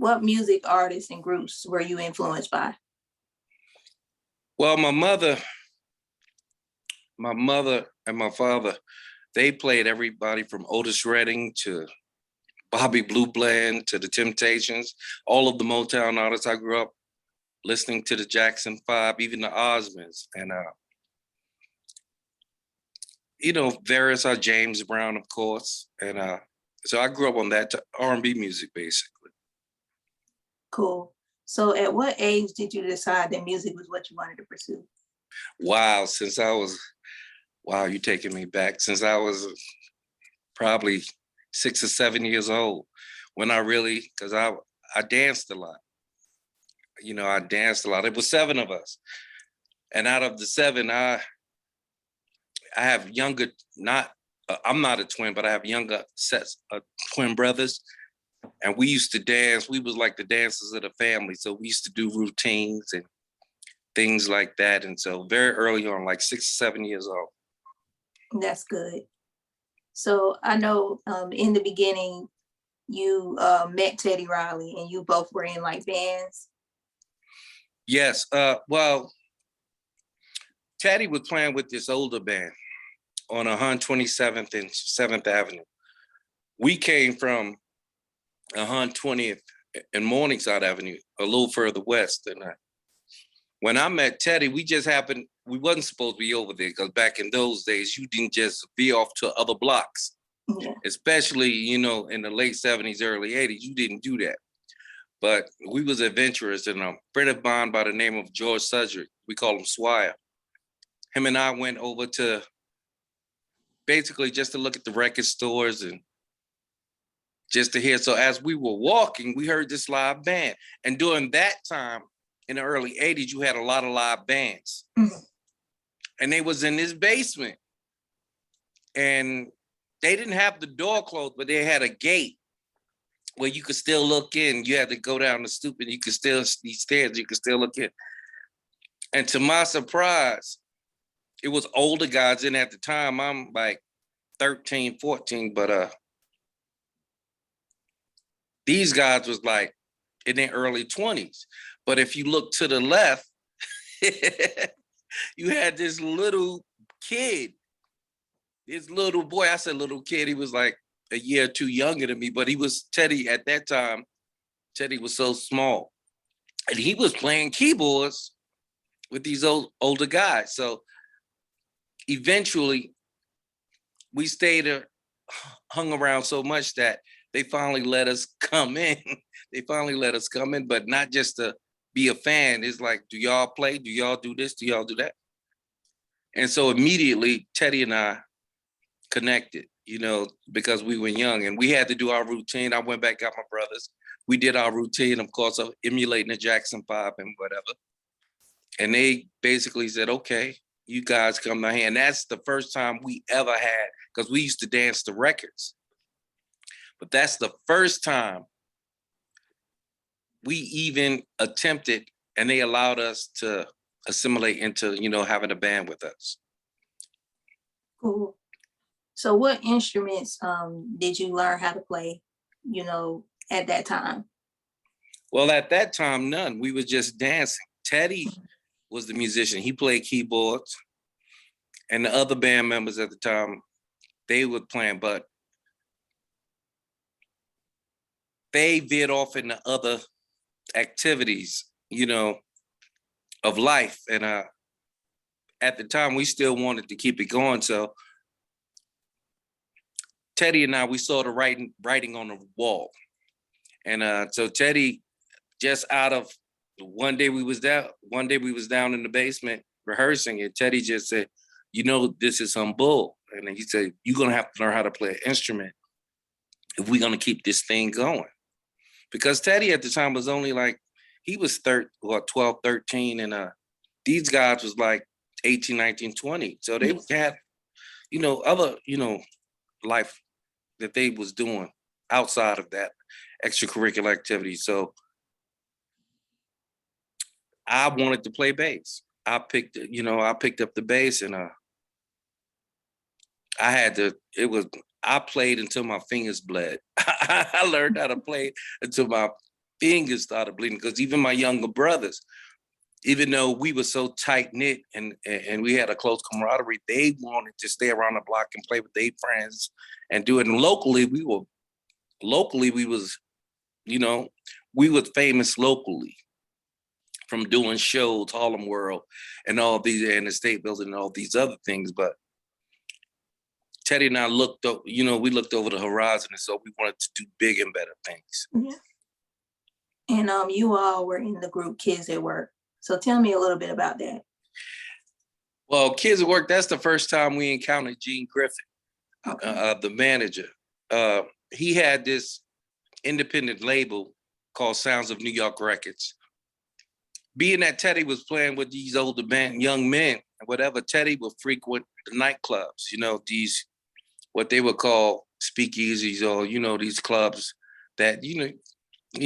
What music artists and groups were you influenced by? Well, my mother and my father, they played everybody from Otis Redding to Bobby Blue Bland to the Temptations, all of the Motown artists. I grew up listening to the Jackson Five, even the Osmonds, and various James Brown, of course, and so I grew up on that R&B music, basically. Cool. So at what age did you decide that music was what you wanted to pursue? Wow, wow, you're taking me back. Since I was probably 6 or 7 years old, when I really, because I danced a lot. I danced a lot. It was seven of us, and out of the seven, I have younger, not I'm not a twin, but I have younger sets of twin brothers, and we used to dance. We was like the dancers of the family, so we used to do routines and things like that. And so very early on, like 6 or 7 years old. That's good. So I know in the beginning you met Teddy Riley and you both were in like bands. Yes. Well, Teddy was playing with this older band on 127th and 7th Avenue. We came from 120th and Morningside Avenue, a little further west. And when I met Teddy, we wasn't supposed to be over there, because back in those days, you didn't just be off to other blocks. Yeah. Especially, in the late 70s, early 80s, you didn't do that. But we was adventurous, and a friend of mine by the name of George Sudrick, we call him Swire. Him and I went over to basically just to look at the record stores and just to hear. So as we were walking, we heard this live band. And during that time, in the early 80s, you had a lot of live bands. Mm-hmm. And they was in this basement. And they didn't have the door closed, but they had a gate where you could still look in. You had to go down the stoop and you could still, these stairs, you could still look in. And to my surprise, it was older guys in at the time. I'm like 13, 14, but these guys was like in their early 20s. But if you look to the left, you had this little kid, this little boy. I said little kid, he was like a year or two younger than me, but he was Teddy at that time. Teddy was so small. And he was playing keyboards with these older guys. So eventually we hung around so much that they finally let us come in. They finally let us come in, but not just to be a fan. It's like, do y'all play? Do y'all do this? Do y'all do that? And so immediately Teddy and I connected, because we were young and we had to do our routine. I went back, got my brothers. We did our routine, of course, of emulating the Jackson 5 and whatever. And they basically said, okay, you guys come to hand. That's the first time we ever had, because we used to dance to records. But that's the first time we even attempted, and they allowed us to assimilate into, having a band with us. Cool. So what instruments did you learn how to play, at that time? Well, at that time, none. We were just dancing. Teddy was the musician. He played keyboards. And the other band members at the time, they were playing, but they veered off into other activities, of life. And at the time, we still wanted to keep it going. So Teddy and I, we saw the writing on the wall. And so Teddy, just out of one day we was down in the basement rehearsing, and Teddy just said, this is some bull. And then he said, you're going to have to learn how to play an instrument if we're going to keep this thing going. Because Teddy at the time was only like, he was 12, 13, and these guys was like 18, 19, 20. So they had, other, life that they was doing outside of that extracurricular activity. So I wanted to play bass. I picked up the bass, and I played until my fingers bled. I learned how to play until my fingers started bleeding because even my younger brothers, even though we were so tight knit and we had a close camaraderie, they wanted to stay around the block and play with their friends and do it. And locally, we was, you know, we was famous locally from doing shows, Harlem World, and all these, and the State Building, and all these other things. But Teddy and I looked up, you know, we looked over the horizon, and so we wanted to do big and better things. Yeah. And you all were in the group Kids at Work. So tell me a little bit about that. Well, Kids at Work, that's the first time we encountered Gene Griffin, Okay. the manager. He had this independent label called Sounds of New York Records. Being that Teddy was playing with these older young men, whatever, Teddy would frequent the nightclubs, you know, these, what they would call speakeasies, or, you know, these clubs that, you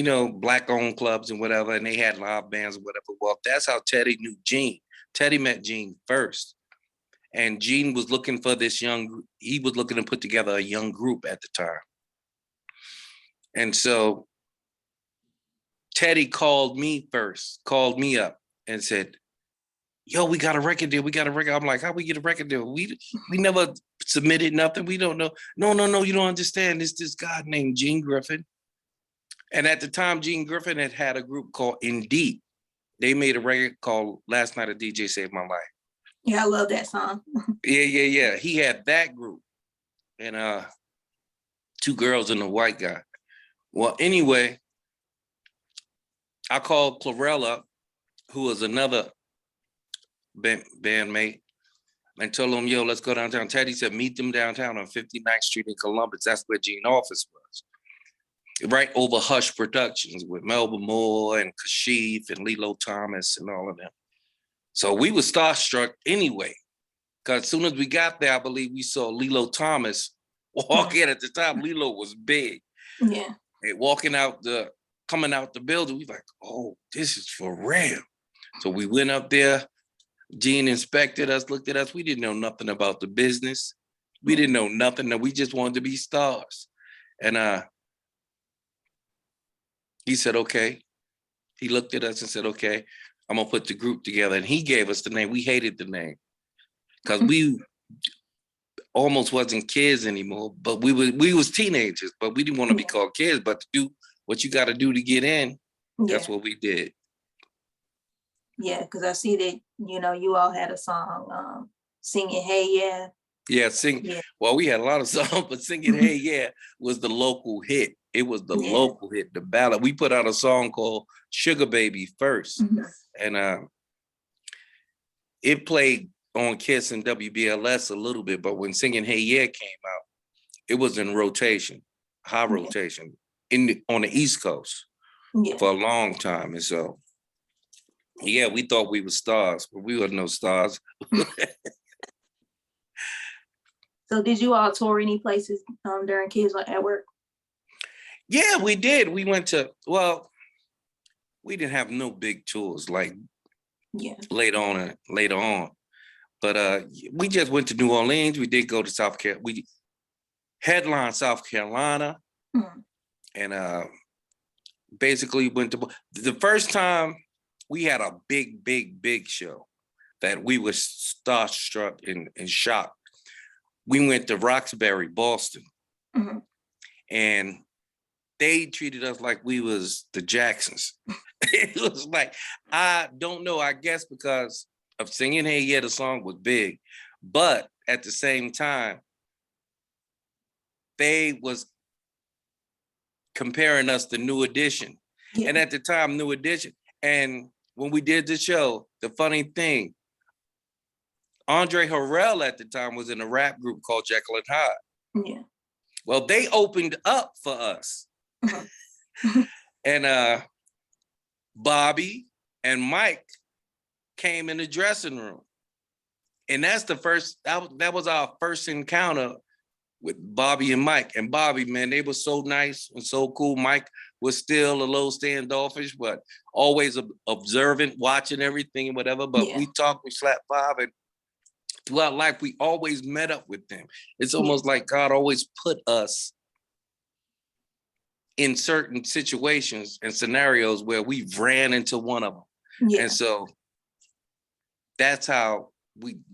know, black-owned clubs and whatever, and they had live bands or whatever. Well, that's how Teddy knew Gene. Teddy met Gene first. And Gene was looking for this he was looking to put together a young group at the time. And so Teddy called me up and said, yo, we got a record deal. I'm like, how we get a record deal? We never submitted nothing. We don't know. No, you don't understand. It's this guy named Gene Griffin. And at the time, Gene Griffin had a group called In Deep. They made a record called Last Night a DJ Saved My Life. Yeah, I love that song. Yeah. He had that group. And two girls and a white guy. Well, anyway, I called Clarella, who was another bandmate, and told him, yo, let's go downtown. Teddy said, meet them downtown on 59th Street in Columbus. That's where Gene's office was. Right over Hush Productions with Melba Moore and Kashif and Lilo Thomas and all of them. So we were starstruck anyway, because as soon as we got there, I believe we saw Lilo Thomas walk in. At the time, Lilo was big. Yeah. And coming out the building, we were like, oh, this is for real. So we went up there. Gene inspected us, looked at us. We didn't know nothing about the business. We didn't know nothing. We just wanted to be stars. And he said, okay. He looked at us and said, okay, I'm gonna put the group together. And he gave us the name. We hated the name because we almost wasn't kids anymore, but we was teenagers, but we didn't want to be called kids, but to do what you got to do to get in, that's what we did. Yeah, because I see that, you know, you all had a song singing Hey Yeah. Yeah, well, we had a lot of songs, but Singing Hey Yeah was the local hit. It was the local hit, the ballad. We put out a song called Sugar Baby first. And it played on Kiss and WBLS a little bit, but when Singing Hey Yeah came out, it was in rotation, high rotation, on the East Coast for a long time. And so, yeah, we thought we were stars, but we were no stars. So did you all tour any places during Kids at Work? Yeah, we did. We went to, well, we didn't have no big tours like later on. But we just went to New Orleans. We did go to South Carolina. We headlined South Carolina. And basically went to, the first time we had a big show that we were starstruck and shocked. We went to Roxbury, Boston. And they treated us like we was the Jacksons. It was like, I don't know, I guess because of Singing Hey Yeah, the song was big. But at the same time, they was comparing us to New Edition. And at the time, New Edition. And when we did the show, the funny thing, Andre Harrell at the time was in a rap group called Jekyll and Hyde. Well, they opened up for us. And Bobby and Mike came in the dressing room. And that's the first, that was our first encounter with Bobby and Mike. And Bobby, man, they were so nice and so cool. Mike was still a little standoffish, but always observant, watching everything and whatever. But we talked, we slapped five, and throughout life, we always met up with them. It's almost like God always put us in certain situations and scenarios where we ran into one of them. Yeah. And so that's how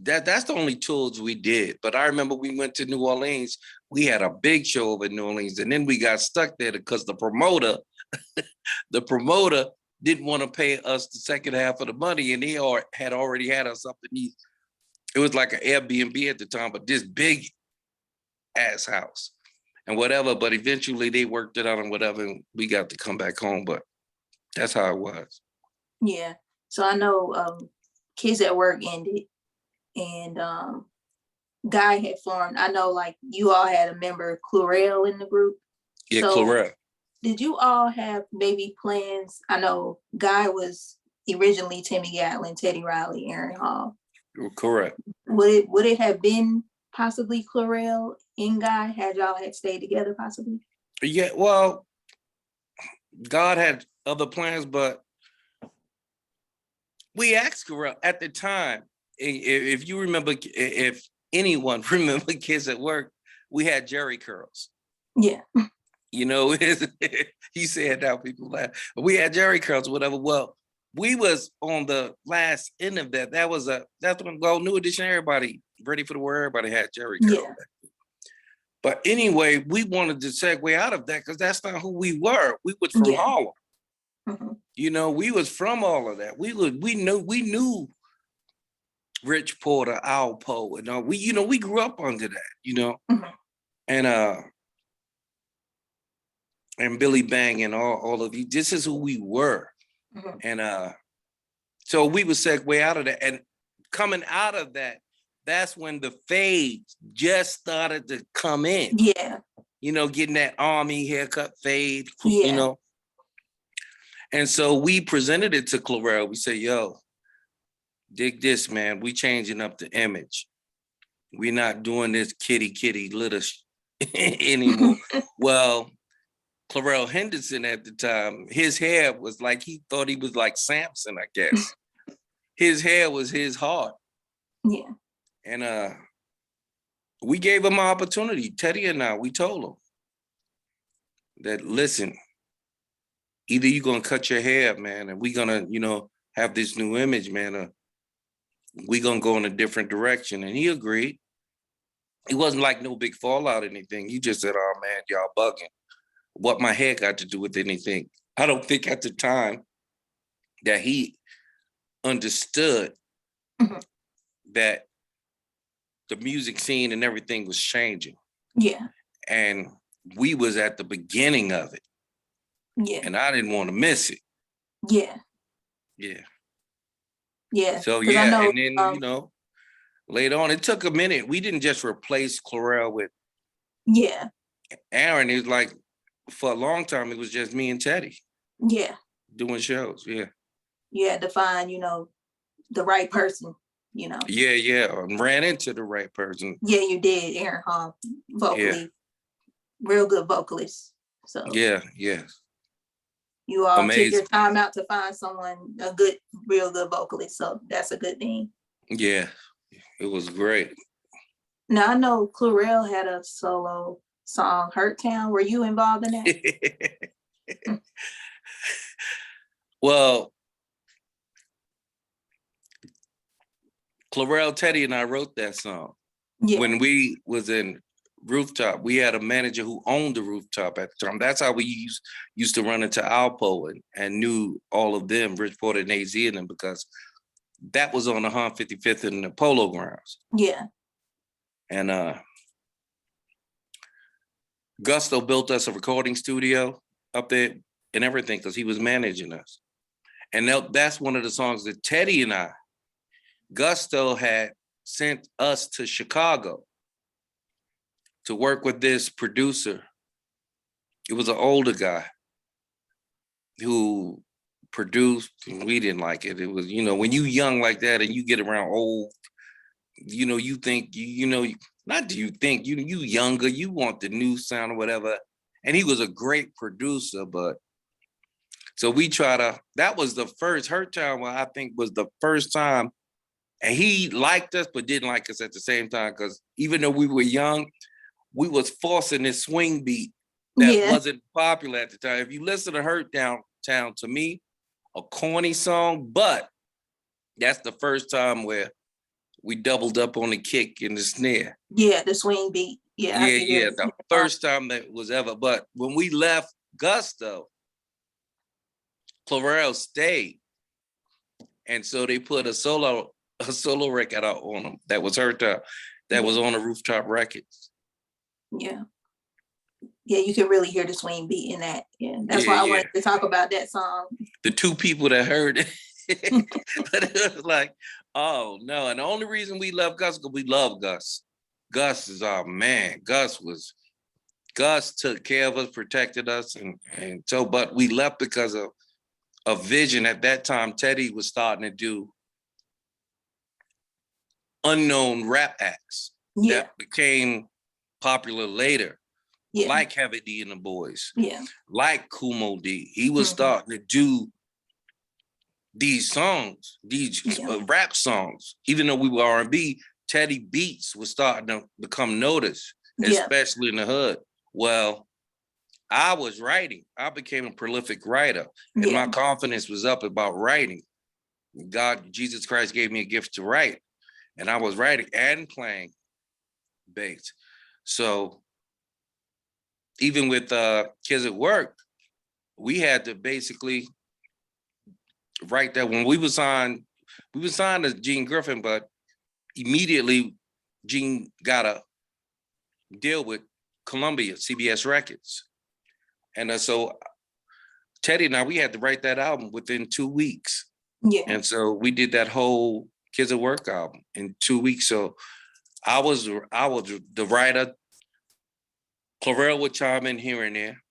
that's the only tours we did. But I remember we went to New Orleans. We had a big show over in New Orleans, and then we got stuck there because the promoter didn't want to pay us the second half of the money, and he had already had us up in these. It was like an Airbnb at the time, but this big ass house and whatever. But eventually they worked it out and whatever, and we got to come back home. But that's how it was. Yeah. So I know Kids at Work ended, and Guy had formed. I know like you all had a member, Chlorel, in the group. Yeah, so Chlorel. Did you all have maybe plans? I know Guy was originally Timmy Gatling, Teddy Riley, Aaron Hall. Correct. Would it have been possibly Chlorel and Guy had y'all had stayed together possibly? Yeah, well, God had other plans, but we asked Chlorel at the time. If you remember, if anyone remember Kids at Work, we had Jerry curls. Yeah. You know, he said now people laugh. But we had Jerry curls, whatever. Well, we was on the last end of that. That's when New Edition, everybody ready for the word, everybody had Jerry curls. Yeah. But anyway, we wanted to segue out of that because that's not who we were. We was from Harlem. Mm-hmm. You know, we was from all of that. We knew Rich Porter, Alpo, and all. We grew up under that, Mm-hmm. and Billy Bang and all of you. This is who we were. Mm-hmm. And so we would segue out of that. And coming out of that, that's when the fade just started to come in. Yeah. Getting that army haircut fade, Yeah. And so we presented it to Chlorel. We said, yo, dig this, man. We changing up the image. We're not doing this kitty little anymore. Well, Chlorel Henderson at the time, his hair was like, he thought he was like Samson, I guess. His hair was his heart. Yeah. And we gave him an opportunity. Teddy and I, we told him that, listen, either you're going to cut your hair, man, and we're going to, have this new image, man, or we're going to go in a different direction. And he agreed. It wasn't like no big fallout or anything. He just said, oh, man, y'all bugging. What my hair got to do with anything? I don't think at the time that he understood that the music scene and everything was changing. Yeah. And we was at the beginning of it. Yeah. And I didn't want to miss it. Yeah. Yeah. Yeah. So yeah, and then later on, it took a minute. We didn't just replace Chlorel with Aaron. It was like for a long time, it was just me and Teddy. Yeah. Doing shows. Yeah. You had to find, the right person, Yeah. And ran into the right person. Yeah, you did, Aaron Hall, vocally. Real good vocalist. So yeah. You all amazing. took your time out to find someone, real good vocalist. So that's a good thing. Yeah, it was great. Now I know Chlorel had a solo song, Hurt Town. Were you involved in that? Well, Chlorel, Teddy, and I wrote that song. Yeah. When we was in Rooftop, we had a manager who owned the Rooftop at the time. That's how we used to run into Alpo and knew all of them, Rich Porter and AZ and them, because that was on the 155th and the Polo Grounds. Yeah. And Gusto built us a recording studio up there and everything because he was managing us. And that's one of the songs that Teddy and Gusto had sent us to Chicago to work with this producer. It was an older guy who produced, and we didn't like it. It was, when you young like that and you get around old, you think, not do you think, you younger, you want the new sound or whatever. And he was a great producer, but so we that was the first, Hurt Town, I think was the first time, and he liked us, but didn't like us at the same time, because even though we were young, we was forcing this swing beat that Yeah. wasn't popular at the time. If you listen to Hurt Downtown, to me, a corny song, but that's the first time where we doubled up on the kick and the snare. Yeah, the swing beat. Yeah, I Yeah, can hear yeah, it. the first time that was ever. But when we left Gusto, Clarell stayed, and so they put a solo record out on him that was Hurt Down, that was on the Rooftop Records. Yeah. Yeah, you can really hear the swing beat in that. Yeah, that's Yeah, why I yeah. wanted to talk about that song. The two people that heard it, but it was like, oh no. And the only reason we left Gus because we love Gus. Gus is our man. Gus took care of us, protected us, and so. But we left because of a vision. At that time, Teddy was starting to do unknown rap acts Yeah, that became popular later, yeah, like Heavy D and the Boys, yeah. like Kumo D. He was Mhm. starting to do these songs, these Yeah. rap songs. Even though we were R&B, Teddy beats was starting to become noticed, Yeah. especially in the hood. Well, I was writing. I became a prolific writer, and Yeah. my confidence was up about writing. God, Jesus Christ gave me a gift to write, and I was writing and playing bass. So even with Kids at Work, we had to basically write that. When we were signed to Gene Griffin, but immediately Gene got a deal with Columbia, CBS Records. And so Teddy and I, we had to write that album within 2 weeks. Yeah. And so we did that whole Kids at Work album in 2 weeks. So I was the writer. Clarell would chime in here and there.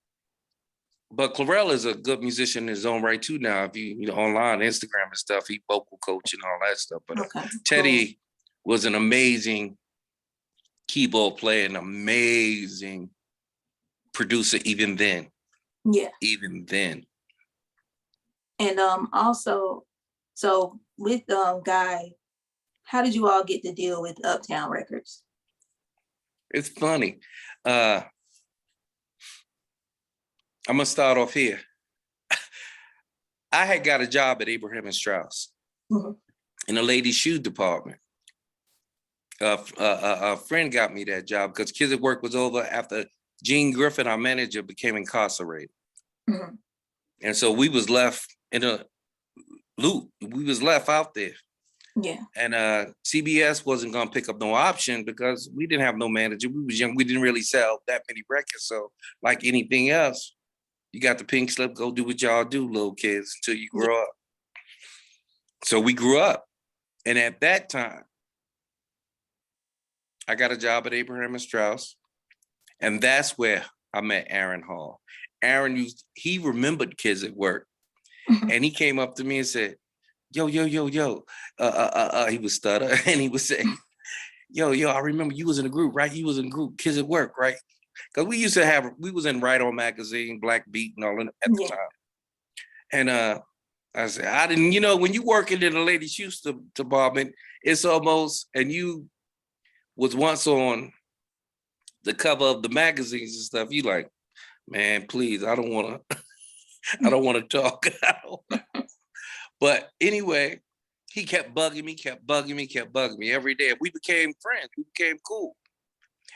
But Clarell is a good musician in his own right too now. If you know, online, Instagram and stuff, he vocal coach and all that stuff. But Okay. Teddy was an amazing keyboard player, an amazing producer even then. Yeah. Even then. And also, so with Guy, how did you all get to deal with Uptown Records? It's funny. I'm gonna start off here. I had got a job at Abraham and Strauss in the ladies' shoe department. A friend got me that job because Kids at Work was over after Gene Griffin, our manager, became incarcerated. And so we was left in a loop. We was left out there. Yeah. And CBS wasn't gonna pick up no option because we didn't have no manager. We was young. We didn't really sell that many records. So like anything else, you got the pink slip, go do what y'all do, little kids, until you grow up. So we grew up. And at that time, I got a job at Abraham and Strauss. And that's where I met Aaron Hall. Aaron he remembered Kids at Work. And he came up to me and said, yo. He was stutter and he was saying, yo, I remember you was in a group, right? You was in a group, Kids at Work, right? Because we was in Right On Magazine, Black Beat and all at the time. And I said, I didn't, when you working in a lady shoe department, it's almost, and you was once on the cover of the magazines and stuff, you like, man, please, I don't want to talk. But anyway, he kept bugging me every day. We became friends. We became cool.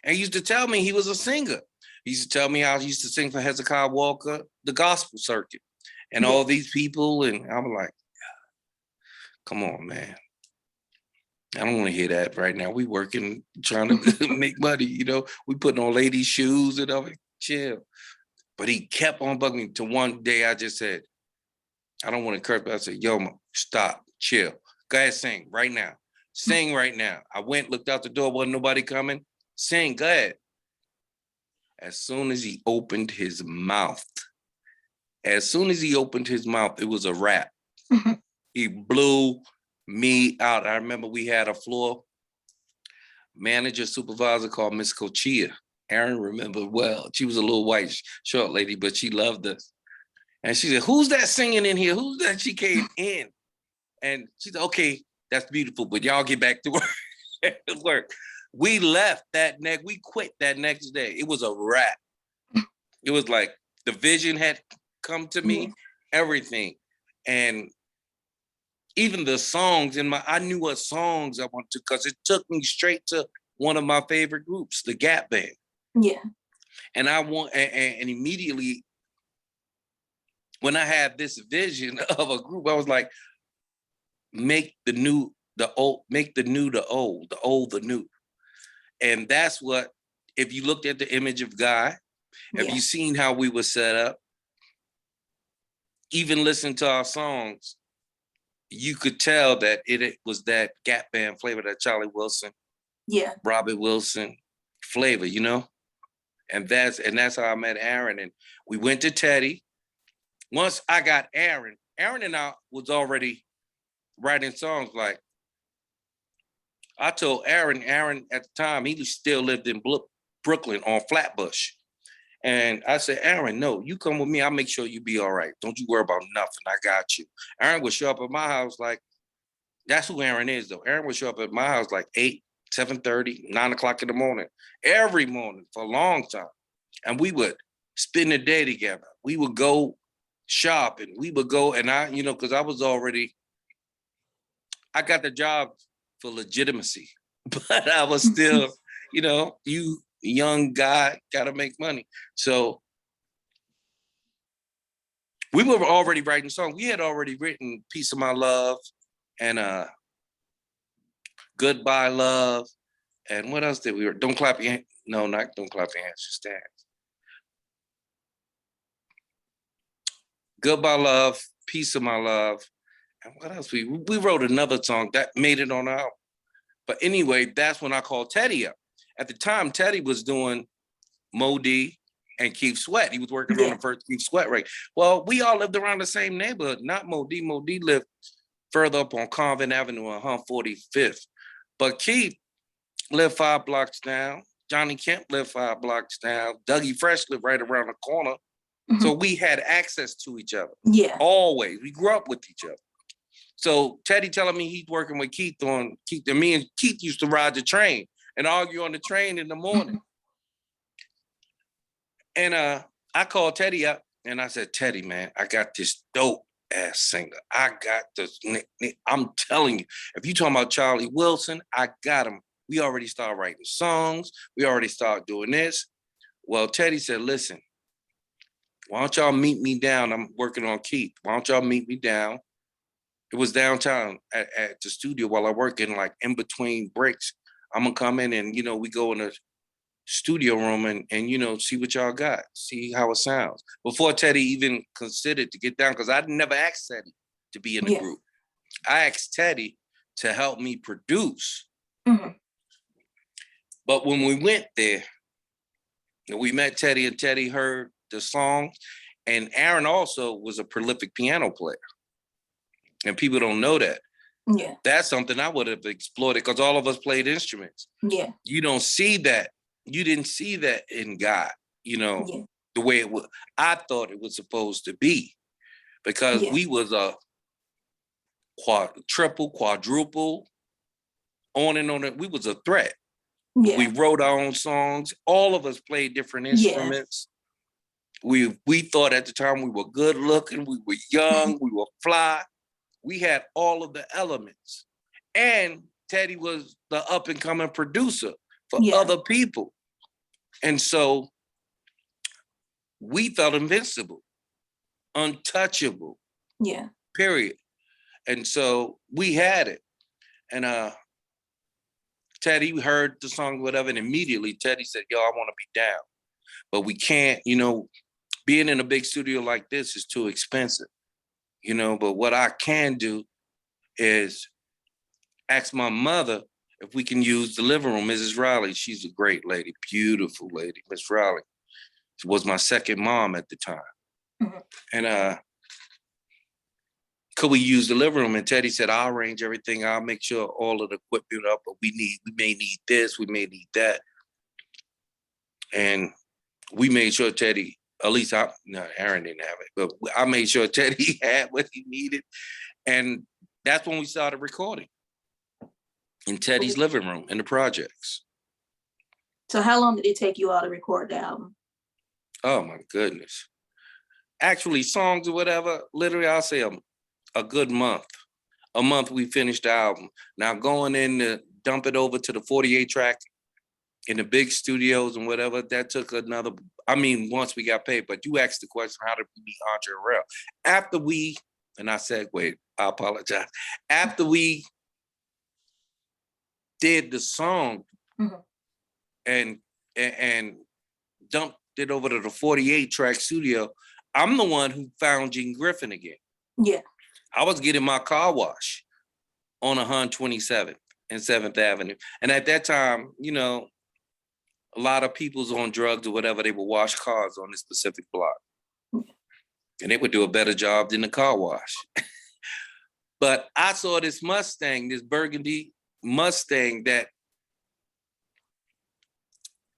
And he used to tell me he was a singer. He used to tell me how he used to sing for Hezekiah Walker, the gospel circuit, and all these people. And I'm like, come on, man. I don't want to hear that right now. We working, trying to make money, We putting on ladies' shoes and all. Chill. But he kept on bugging me till one day I just said, I don't want to curse, but I said, yo, stop, chill. Go ahead, sing right now. Sing right now. I went, looked out the door, wasn't nobody coming. Sing, go ahead. As soon as he opened his mouth, it was a rap. He blew me out. I remember we had a floor manager, supervisor called Miss Cochia. Aaron remembered well. She was a little white, short lady, but she loved us. And she said, who's that singing in here? Who's that? She came in. And she said, okay, that's beautiful, but y'all get back to work. We left we quit that next day. It was a wrap. It was like the vision had come to me, everything. And even the songs I knew what songs I wanted to, because it took me straight to one of my favorite groups, the Gap Band. Yeah. And and immediately when I had this vision of a group, I was like, make the new the old, make the new the old the new. And that's what, if you looked at the image of God, if you seen how we were set up, even listen to our songs, you could tell that it was that Gap Band flavor, that Charlie Wilson, Robert Wilson flavor, you know? And that's how I met Aaron. And we went to Teddy. Once I got Aaron and I was already writing songs. Like, I told Aaron at the time, he still lived in Brooklyn on Flatbush. And I said, Aaron, no, you come with me. I'll make sure you be all right. Don't you worry about nothing. I got you. Aaron would show up at my house like, that's who Aaron is, though. Aaron would show up at my house like 8, 7:30, 9 o'clock in the morning, every morning for a long time. And we would spend the day together. We would go shopping. We would go, and I, because I got the job for legitimacy, but I was still, you young guy, gotta make money. So we were already writing songs. We had already written Piece of My Love and Goodbye Love. And what else did we write? Don't Clap Your Hands. No, not Don't Clap Your Hands, Just Dance. Goodbye Love, Piece of My Love. And what else? We wrote another song that made it on our. But anyway, that's when I called Teddy up. At the time, Teddy was doing Mo D and Keith Sweat. He was working on the first Keith Sweat record. Well, we all lived around the same neighborhood, not Mo D. Mo D lived further up on Convent Avenue on 145th. But Keith lived 5 blocks down. Johnny Kemp lived 5 blocks down. Dougie Fresh lived right around the corner. Mm-hmm. So we had access to each other. Yeah. Always. We grew up with each other. So Teddy telling me he's working with Keith and me and Keith used to ride the train and argue on the train in the morning. And I called Teddy up and I said, Teddy, man, I got this dope ass singer. I got this. I'm telling you, if you talking about Charlie Wilson, I got him. We already started writing songs. We already started doing this. Well, Teddy said, listen, why don't y'all meet me down? I'm working on Keith. Why don't y'all meet me down? It was downtown at the studio while I work in, like, in between breaks. I'm gonna come in and, we go in the studio room and see what y'all got, see how it sounds. Before Teddy even considered to get down, because I never asked Teddy to be in the group. I asked Teddy to help me produce. Mm-hmm. But when we went there, we met Teddy and Teddy heard the song. And Aaron also was a prolific piano player. And people don't know that. Yeah. That's something I would have exploited because all of us played instruments. Yeah. You don't see that. You didn't see that in God, the way it was. I thought it was supposed to be because we was a triple, quadruple, on and on. We was a threat. Yeah. We wrote our own songs. All of us played different instruments. Yeah. We thought at the time we were good looking. We were young. We were fly. We had all of the elements. And Teddy was the up and coming producer for other people. And so we felt invincible, untouchable. Yeah. Period. And so we had it. And Teddy heard the song, whatever, and immediately Teddy said, yo, I want to be down. But we can't, being in a big studio like this is too expensive. But what I can do is ask my mother if we can use the living room. Mrs. Riley, she's a great lady, beautiful lady. Miss Riley was my second mom at the time. Mm-hmm. And could we use the living room? And Teddy said, I'll arrange everything. I'll make sure all of the equipment up, but we may need this, we may need that. And we made sure Teddy, at least Aaron didn't have it, but I made sure Teddy had what he needed. And that's when we started recording in Teddy's living room in the projects. So how long did it take you all to record the album? Oh my goodness. Actually, songs or whatever, literally I'll say a good month. A month we finished the album. Now going in to dump it over to the 48 track in the big studios and whatever, that took another, I mean, once we got paid, but you asked the question, how did we meet Andre Harrell? After we, and I said, wait, I apologize. After we did the song and dumped it over to the 48 track studio, I'm the one who found Gene Griffin again. Yeah. I was getting my car wash on 127th and 7th Avenue. And at that time, you know, a lot of people's on drugs or whatever, they would wash cars on this specific block. And they would do a better job than the car wash. But I saw this Mustang, this burgundy Mustang that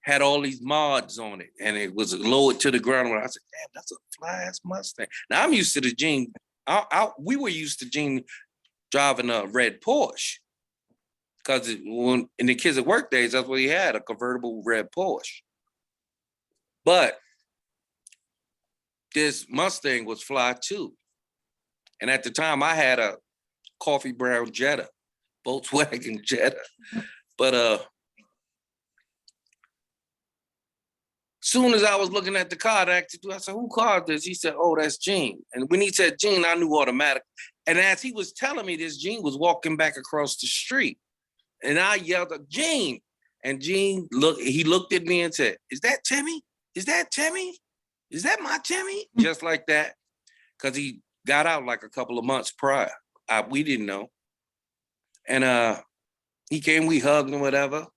had all these mods on it, and it was lowered to the ground. When I said, damn, that's a fly-ass Mustang. Now I'm used to the Gene, we were used to Gene driving a red Porsche. Because when in the Kids at Work days, that's what he had, a convertible red Porsche. But this Mustang was fly too. And at the time I had a coffee brown Jetta, Volkswagen Jetta. But soon as I was looking at the car, I said, who car is this? He said, oh, that's Gene. And when he said Gene, I knew automatic. And as he was telling me this, Gene was walking back across the street. And I yelled, Gene. And Gene he looked at me and said, is that Timmy? Is that Timmy? Is that my Timmy? Just like that. Because he got out like a couple of months prior. We didn't know. And he came, we hugged and whatever.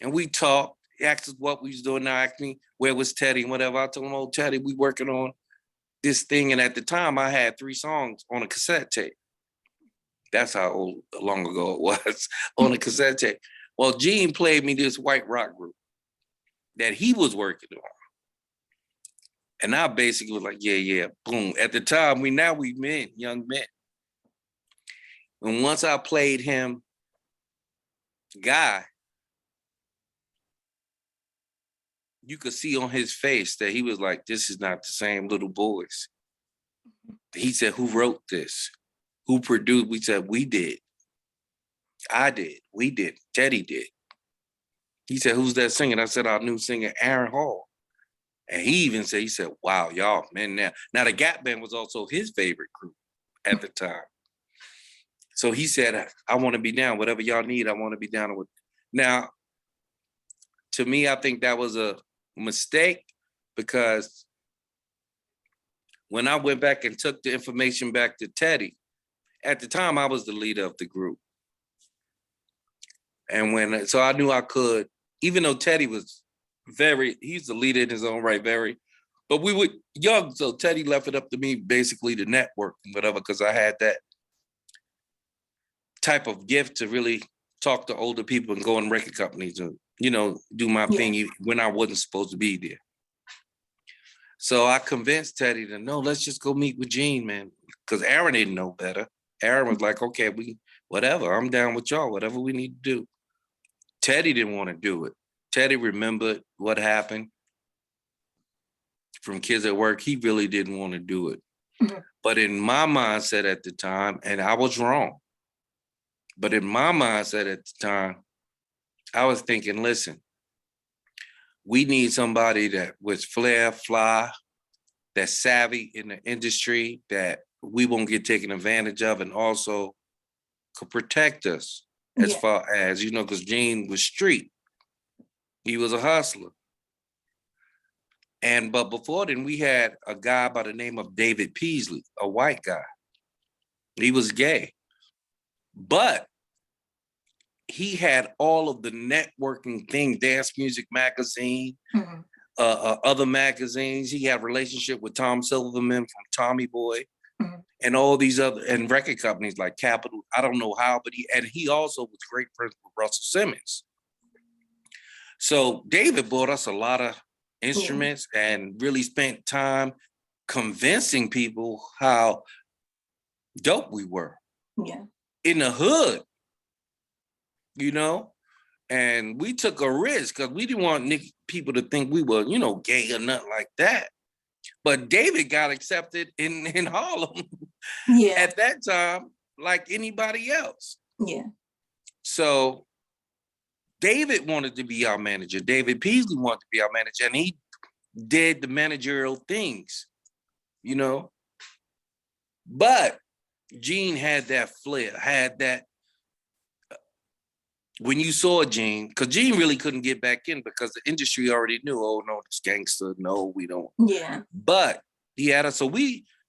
And we talked. He asked us what we was doing. Now asked me where was Teddy and whatever. I told him, oh, Teddy, we working on this thing. And at the time I had 3 songs on a cassette tape. That's how long ago it was, on a cassette tape. Well, Gene played me this white rock group that he was working on. And I basically was like, yeah, boom. At the time, we men, young men. And once I played him Guy, you could see on his face that he was like, this is not the same little boys. He said, who wrote this? Who produced? We said, we did. I did. We did. Teddy did. He said, who's that singing? I said, our new singer, Aaron Hall. And he even said, wow, y'all, man, now the Gap Band was also his favorite group at the time. So he said, I want to be down. Whatever y'all need, I want to be down with. Now, to me, I think that was a mistake because when I went back and took the information back to Teddy, at the time, I was the leader of the group. And so I knew I could, even though Teddy was he's the leader in his own right, but we were young, so Teddy left it up to me basically to network and whatever, because I had that type of gift to really talk to older people and go in record companies and, do my thing when I wasn't supposed to be there. So I convinced Teddy to, no, let's just go meet with Gene, man, because Aaron didn't know better. Aaron was like, okay, whatever, I'm down with y'all, whatever we need to do. Teddy didn't want to do it. Teddy remembered what happened from Kids at Work. He really didn't want to do it. Mm-hmm. But in my mindset at the time, and I was wrong, but in my mindset at the time, I was thinking, listen, we need somebody that was flair, fly, that's savvy in the industry, that we won't get taken advantage of, and also could protect us as far as, because Gene was street. He was a hustler. But before then, we had a guy by the name of David Peasley, a white guy. He was gay. But he had all of the networking things, Dance Music Magazine, other magazines. He had a relationship with Tom Silverman from Tommy Boy, and all these other, and record companies like Capitol. I don't know how, but he also was great friends with Russell Simmons. So David bought us a lot of instruments and really spent time convincing people how dope we were in the hood, and we took a risk because we didn't want people to think we were, gay or nothing like that. But David got accepted in Harlem Yeah. at that time, like anybody else. Yeah. So David wanted to be our manager. David Peasley wanted to be our manager, and he did the managerial things, you know. But Gene had that flair, had that. When you saw Gene, because Gene really couldn't get back in because the industry already knew, oh no, this gangster, no, we don't. Yeah. But he had us. So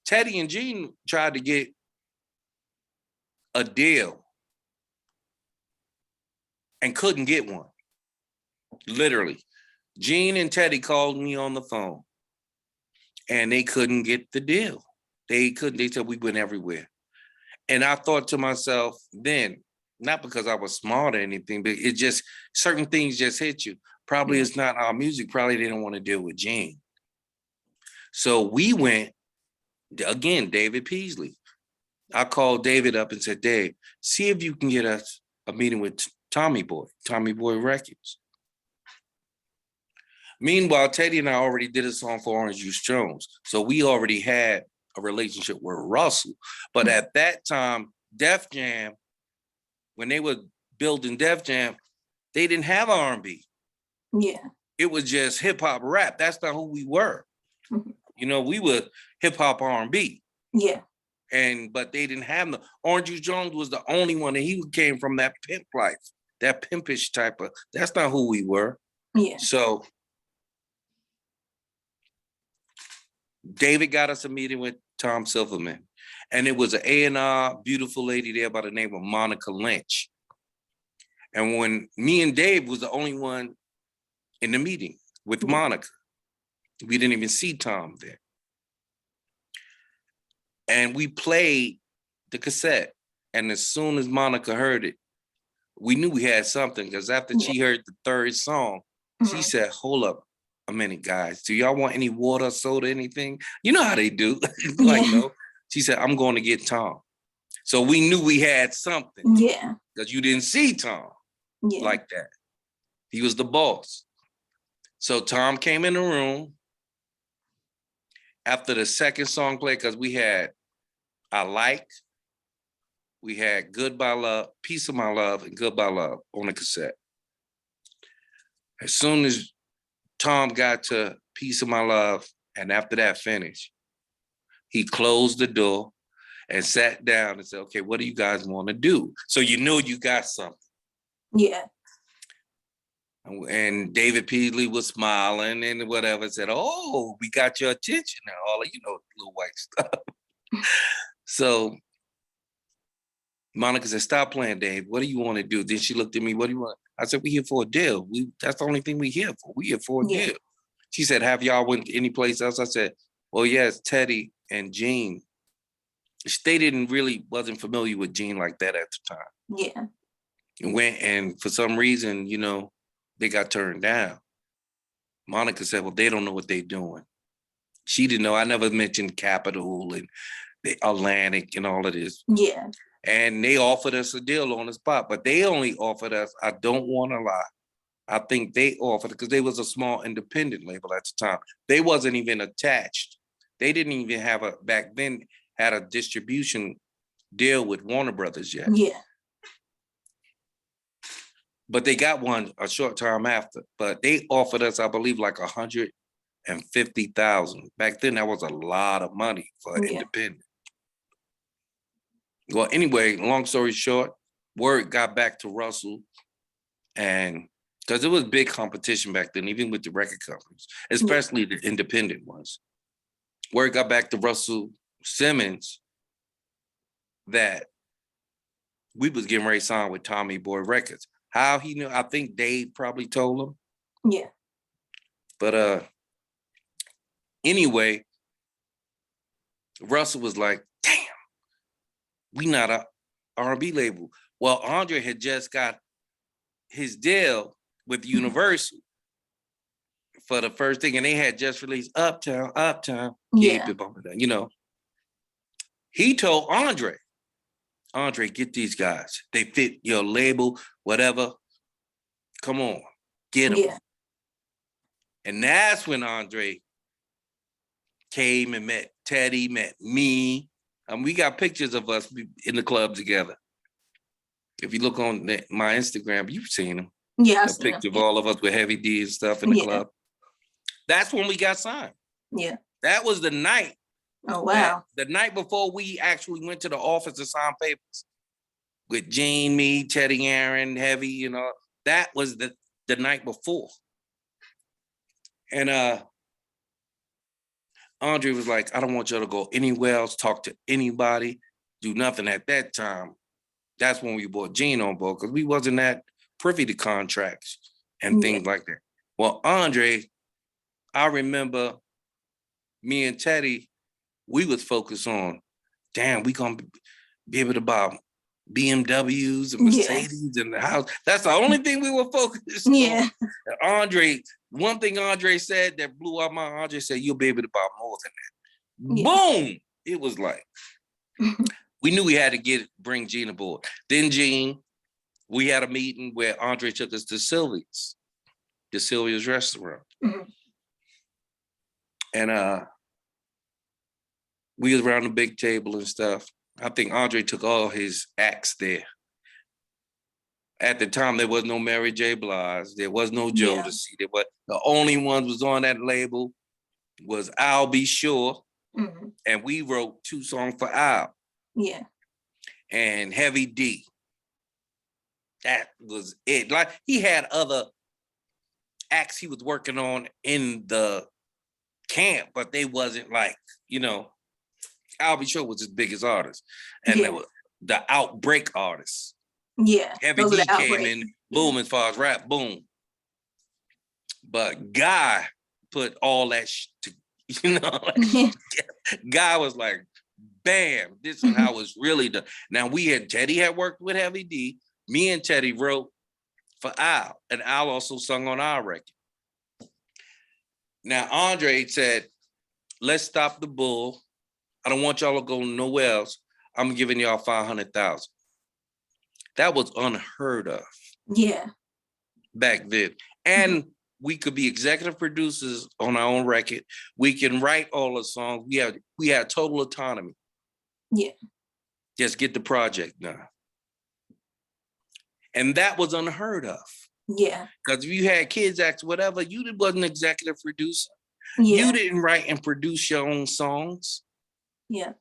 Teddy and Gene tried to get a deal and couldn't get one. Literally. Gene and Teddy called me on the phone and they couldn't get the deal. They couldn't, they said we went everywhere. And I thought to myself then, not because I was smart or anything, but it just, certain things just hit you. Probably it's not our music. Probably they didn't want to deal with Gene. So we went, again, David Peasley. I called David up and said, Dave, see if you can get us a meeting with Tommy Boy Records. Meanwhile, Teddy and I already did a song for Orange Juice Jones. So we already had a relationship with Russell. But at that time, Def Jam, when they were building Def Jam, they didn't have R&B. Yeah. It was just hip hop rap. That's not who we were. Mm-hmm. You know, we were hip hop R&B. Yeah. But they didn't have the Orange Juice Jones was the only one, and he came from that pimp life, that pimpish type of. That's not who we were. Yeah. So David got us a meeting with Tom Silverman, and it was an A&R beautiful lady there by the name of Monica Lynch. And when me and Dave was the only one in the meeting with Monica, we didn't even see Tom there. And we played the cassette. And as soon as Monica heard it, we knew we had something, because after she heard the third song, she said, hold up a minute, guys. Do y'all want any water, soda, anything? You know how they do. Like, no. She said, I'm going to get Tom. So we knew we had something. Yeah. Because you didn't see Tom like that. He was the boss. So Tom came in the room after the second song played, because we had I Like, we had Goodbye Love, Piece of My Love, and Goodbye Love on the cassette. As soon as Tom got to Piece of My Love, and after that finished, he closed the door and sat down and said, okay, what do you guys want to do? So you knew you got something. Yeah. And David Peasley was smiling and whatever, said, oh, we got your attention now, all of, little white stuff. So Monica said, stop playing, Dave. What do you want to do? Then she looked at me, what do you want? I said, we here for a deal. That's the only thing we here for. We here for a deal. She said, have y'all went any place else? I said, well, yes, Teddy and Gene. They wasn't familiar with Gene like that at the time. Yeah. And for some reason, they got turned down. Monica said, well, they don't know what they're doing. She didn't know. I never mentioned Capitol and the Atlantic and all of this. Yeah. And they offered us a deal on the spot, but they only offered us, I don't want to lie, I think they offered, because they was a small independent label at the time. They wasn't even attached. They didn't even have back then, had a distribution deal with Warner Brothers yet. Yeah. But they got one a short time after. But they offered us, I believe, like $150,000. Back then, that was a lot of money for an independent. Well, anyway, long story short, word got back to Russell, and because it was big competition back then, even with the record companies, especially the independent ones. Word got back to Russell Simmons that we was getting ready to sign with Tommy Boy Records. How he knew, I think Dave probably told him. Yeah. But anyway, Russell was like, damn, we not a R&B label. Well, Andre had just got his deal with Universal for the first thing, and they had just released Uptown. Yeah. He told Andre, get these guys. They fit your label, whatever. Come on, get them. Yeah. And that's when Andre came and met Teddy, met me. We got pictures of us in the club together. If you look on my Instagram, you've seen them. Yeah, A picture of all of us with Heavy D and stuff in the club. That's when we got signed. Yeah. That was the night. Oh, wow. The night before we actually went to the office to sign papers with Gene, me, Teddy, Aaron, Heavy, you know, that was the night before. And Andre was like, I don't want y'all to go anywhere else, talk to anybody, do nothing at that time. That's when we brought Gene on board because we wasn't that privy to contracts and things like that. Well, Andre, I remember me and Teddy, we was focused on, damn, we gonna be able to buy BMWs and Mercedes and the house. That's the only thing we were focused on. And Andre, one thing Andre said that blew our mind, Andre said, you'll be able to buy more than that. Boom! It was like, we knew we had to bring Gene aboard. Then Gene, we had a meeting where Andre took us to Sylvia's restaurant. And we was around the big table and stuff. I think Andre took all his acts there. At the time, there was no Mary J. Blige. There was no Jodeci. The only ones was on that label was I'll Be Sure. And we wrote 2 songs for Al. Yeah. And Heavy D. That was it. Like, he had other acts he was working on in the camp, but they wasn't like, you know, I'll Be Sure was his biggest artist. And there was the outbreak artists. Yeah. Heavy D came in, boom, as far as rap, boom. But Guy put all that you know, Guy was like, bam, this is how it's really done. Now Teddy had worked with Heavy D. Me and Teddy wrote for Al, and Al also sung on our record. Now Andre said, let's stop the bull. I don't want y'all to go nowhere else. I'm giving y'all $500,000. That was unheard of. Yeah. Back then. And we could be executive producers on our own record. We can write all the songs. We had total autonomy. Yeah. Just get the project done. And that was unheard of. Yeah. Because if you had kids act whatever, you wasn't an executive producer. Yeah. You didn't write and produce your own songs. Yeah.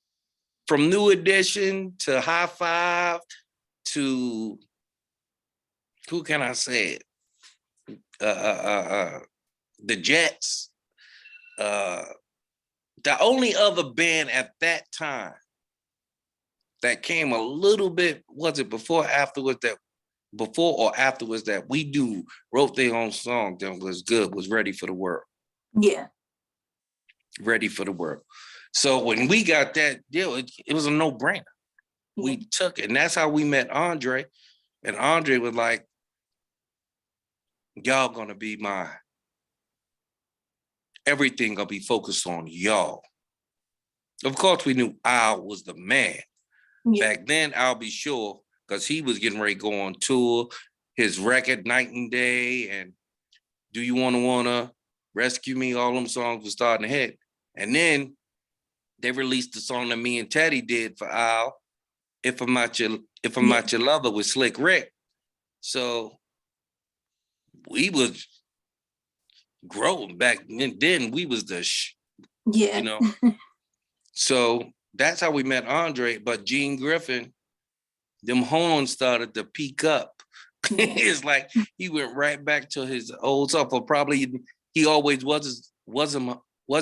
From New Edition to High Five to, who can I say it? The Jets. The only other band at that time that came a little bit, was it before or afterwards that we wrote their own song that was good, was Ready for the World. Yeah. Ready for the World. So when we got that deal, it was a no-brainer. Yeah. We took it, and that's how we met Andre. And Andre was like, y'all gonna be everything gonna be focused on y'all. Of course, we knew Al was the man. Yeah. Back then, I'll Be Sure, because he was getting ready to go on tour, his record, Night and Day, and Do You Wanna, Rescue Me, all them songs were starting to hit. And then they released the song that me and Teddy did for Al, If I'm Not Your Lover, with Slick Rick. So we was growing back then. We was you know. So that's how we met Andre. But Gene Griffin, them horns started to peak up. It's like he went right back to his old self, or probably he always was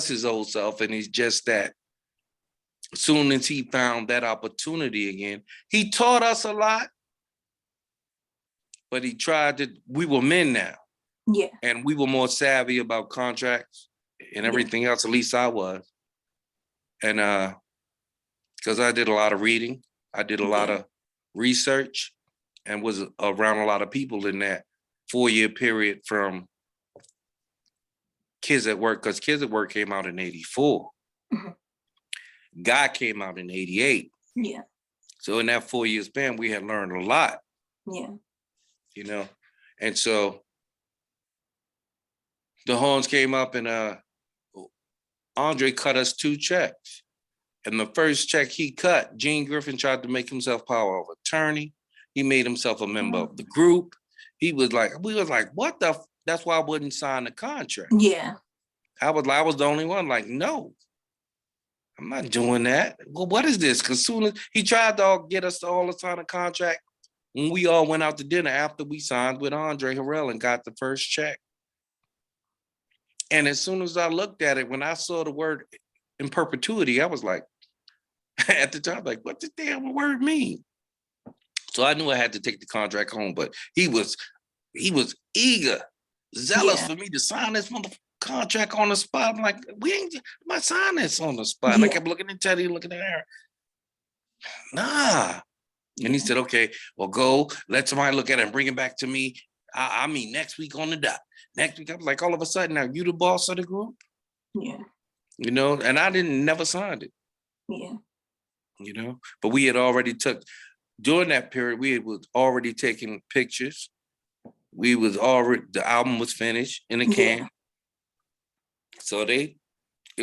his old self, and he's just that. As soon as he found that opportunity again, he taught us a lot, but we were men now. Yeah. And we were more savvy about contracts and everything else, at least I was. And because I did a lot of reading, I did a lot of research, and was around a lot of people in that 4-year period from Kids at Work, because Kids at Work came out in 84. Guy came out in 88. Yeah. So in that 4-year span, we had learned a lot. Yeah. You know, and so the horns came up, and Andre cut us 2 checks. And the first check he cut, Gene Griffin tried to make himself power of attorney. He made himself a member of the group. We was like, what the? That's why I wouldn't sign the contract. Yeah. I was the only one like, no, I'm not doing that. Well, what is this? Because soon as he tried to get us to all sign a contract, when we all went out to dinner after we signed with Andre Harrell and got the first check. And as soon as I looked at it, when I saw the word in perpetuity, I was like, at the time, like, what the damn word mean? So I knew I had to take the contract home, but he was eager, zealous for me to sign this contract on the spot. I'm like, I'm not signing this on the spot. Yeah. I kept looking at Teddy, looking at her. Nah. And he said, okay, well, go let somebody look at it and bring it back to me. I mean, next week on the dot. Next week, I was like, all of a sudden, now you the boss of the group? Yeah. You know, and I never signed it. Yeah. You know, but we had already during that period, we was already taking pictures. The album was finished in a can. Yeah. So it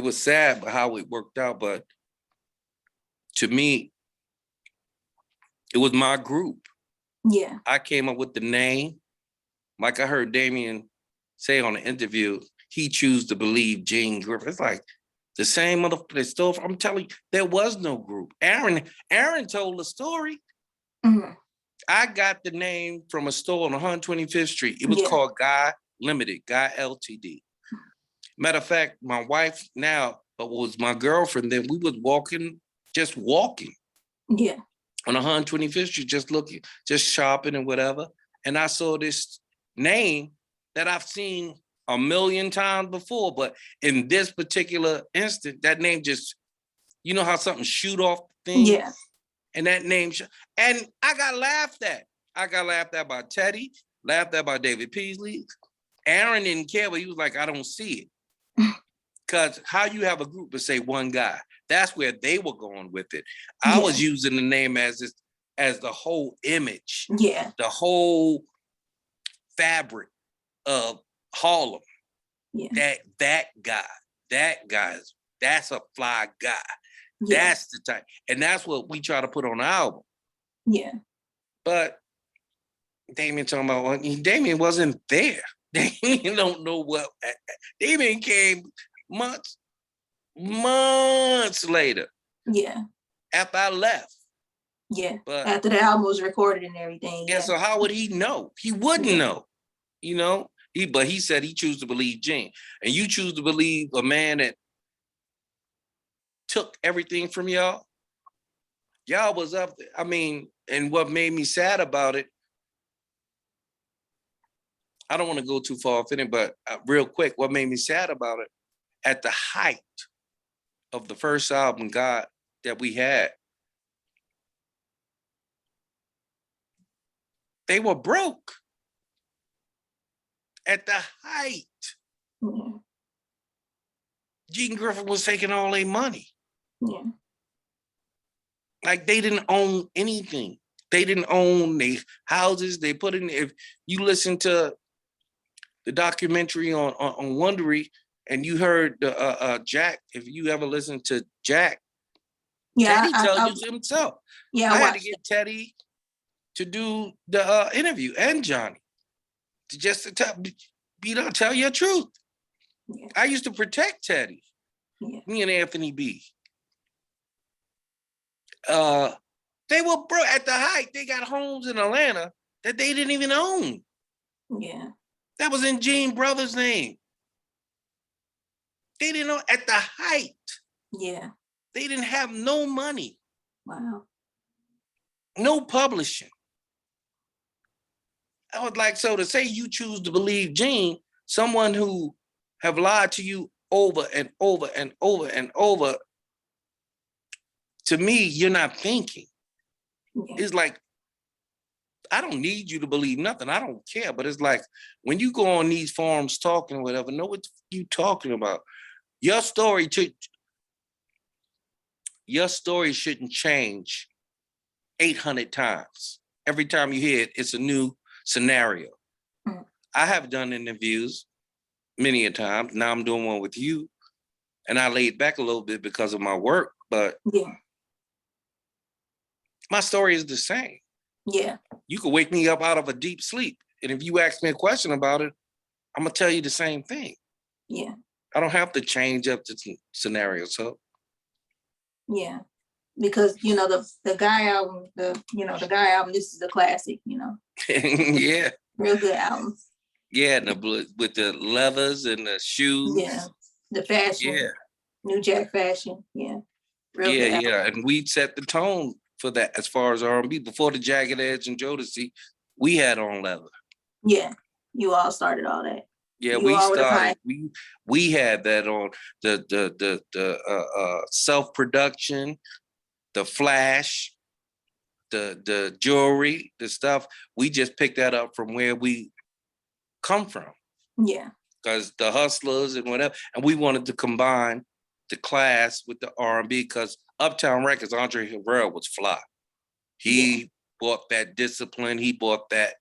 was sad how it worked out, but to me, it was my group. Yeah. I came up with the name. Like I heard Damien say on the interview, he chose to believe Gene Griffin. It's like the same motherfucker stole. I'm telling you, there was no group. Aaron told the story. Mm-hmm. I got the name from a store on 125th Street. It was called Guy Limited, Guy Ltd. Matter of fact, my wife now, but was my girlfriend then, we was just walking. Yeah. On 125th Street, just looking, just shopping and whatever. And I saw this name that I've seen a million times before, but in this particular instant, that name just, you know how something shoot off things? Yeah. And that name, and I got laughed at. I got laughed at by Teddy, laughed at by David Peasley. Aaron didn't care, but he was like, I don't see it. Because how you have a group to say one guy? That's where they were going with it. I was using the name as the whole image, the whole fabric of Harlem. Yeah. That guy, that's a fly guy. Yeah. That's the type, and that's what we try to put on the album. Yeah. But Damien talking about, Damien wasn't there. Damien don't know what. Damien came months later. Yeah. After I left. Yeah. But after the album was recorded and everything. Yeah. So how would he know? He wouldn't know. You know. But he said he chose to believe Gene, and you choose to believe a man that took everything from y'all. Y'all was up there. I mean, and what made me sad about it, I don't want to go too far off in it, but real quick, what made me sad about it, at the height of the first album, God, that we had, they were broke. At the height. Yeah. Gene Griffin was taking all their money. Yeah. Like they didn't own anything. They didn't own their houses. They put in, if you listen to the documentary on Wondery and you heard Jack, if you ever listened to Jack, Teddy tells you himself. Yeah, I had to get Teddy to do the interview and Johnny. Just to tell you the truth. Yeah. I used to protect Teddy. Yeah. Me and Anthony B. They were broke at the height. They got homes in Atlanta that they didn't even own. Yeah. That was in Gene Brothers' name. They didn't know at the height. Yeah. They didn't have no money. Wow. No publishing. I was like, so to say you choose to believe Gene, someone who have lied to you over and over and over and over, to me, you're not thinking. Yeah. It's like, I don't need you to believe nothing. I don't care. But it's like, when you go on these forums talking or whatever, know what you talking about. Your story shouldn't change 800 times. Every time you hear it, it's a new scenario. I have done interviews many a time. Now I'm doing one with you. And I laid back a little bit because of my work, but Yeah. my story is the same. Yeah. You could wake me up out of a deep sleep. And if you ask me a question about it, I'm going to tell you the same thing. Yeah. I don't have to change up the scenario. So, Yeah. Because the Guy album, the Guy album, this is a classic, yeah. real good album. Yeah. And with the leathers and the shoes. Yeah. The fashion. Yeah. New Jack fashion. Yeah. Real Yeah. good Yeah. And we set the tone for that as far as R&B. Before the Jagged Edge and Jodeci, we had on leather. Yeah. You all started all that. Yeah, we started. We had that on the self production, the flash, the jewelry, the stuff. We just picked that up from where we come from. Yeah. Because the hustlers and whatever, and we wanted to combine the class with the R&B. Because Uptown Records, Andre Harrell was fly. He brought that discipline. He brought that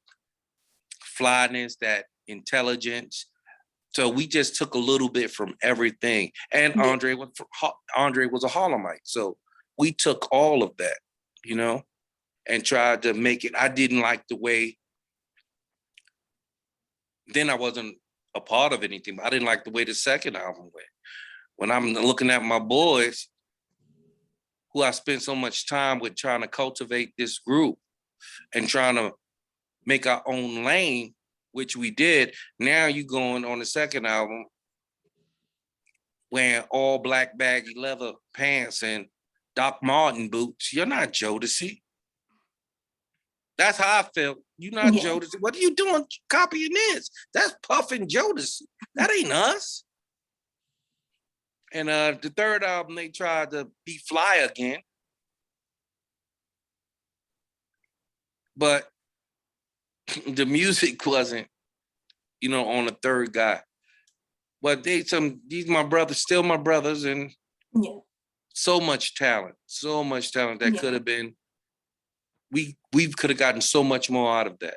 flyness, that intelligence. So we just took a little bit from everything. And Andre was a Harlemite. So we took all of that, and tried to make it. I didn't like the way, then I wasn't a part of anything, but I didn't like the way the second album went. When I'm looking at my boys, who I spent so much time with trying to cultivate this group and trying to make our own lane, which we did. Now you going on the second album, wearing all black baggy leather pants and Doc Martin boots. You're not Jodeci. That's how I felt. You're not Jodeci. What are you doing copying this? That's Puff and Jodeci. That ain't us. And the third album, they tried to be fly again. But the music wasn't, on the third guy. But these my brothers, still my brothers, and so much talent that could have been, we could have gotten so much more out of that.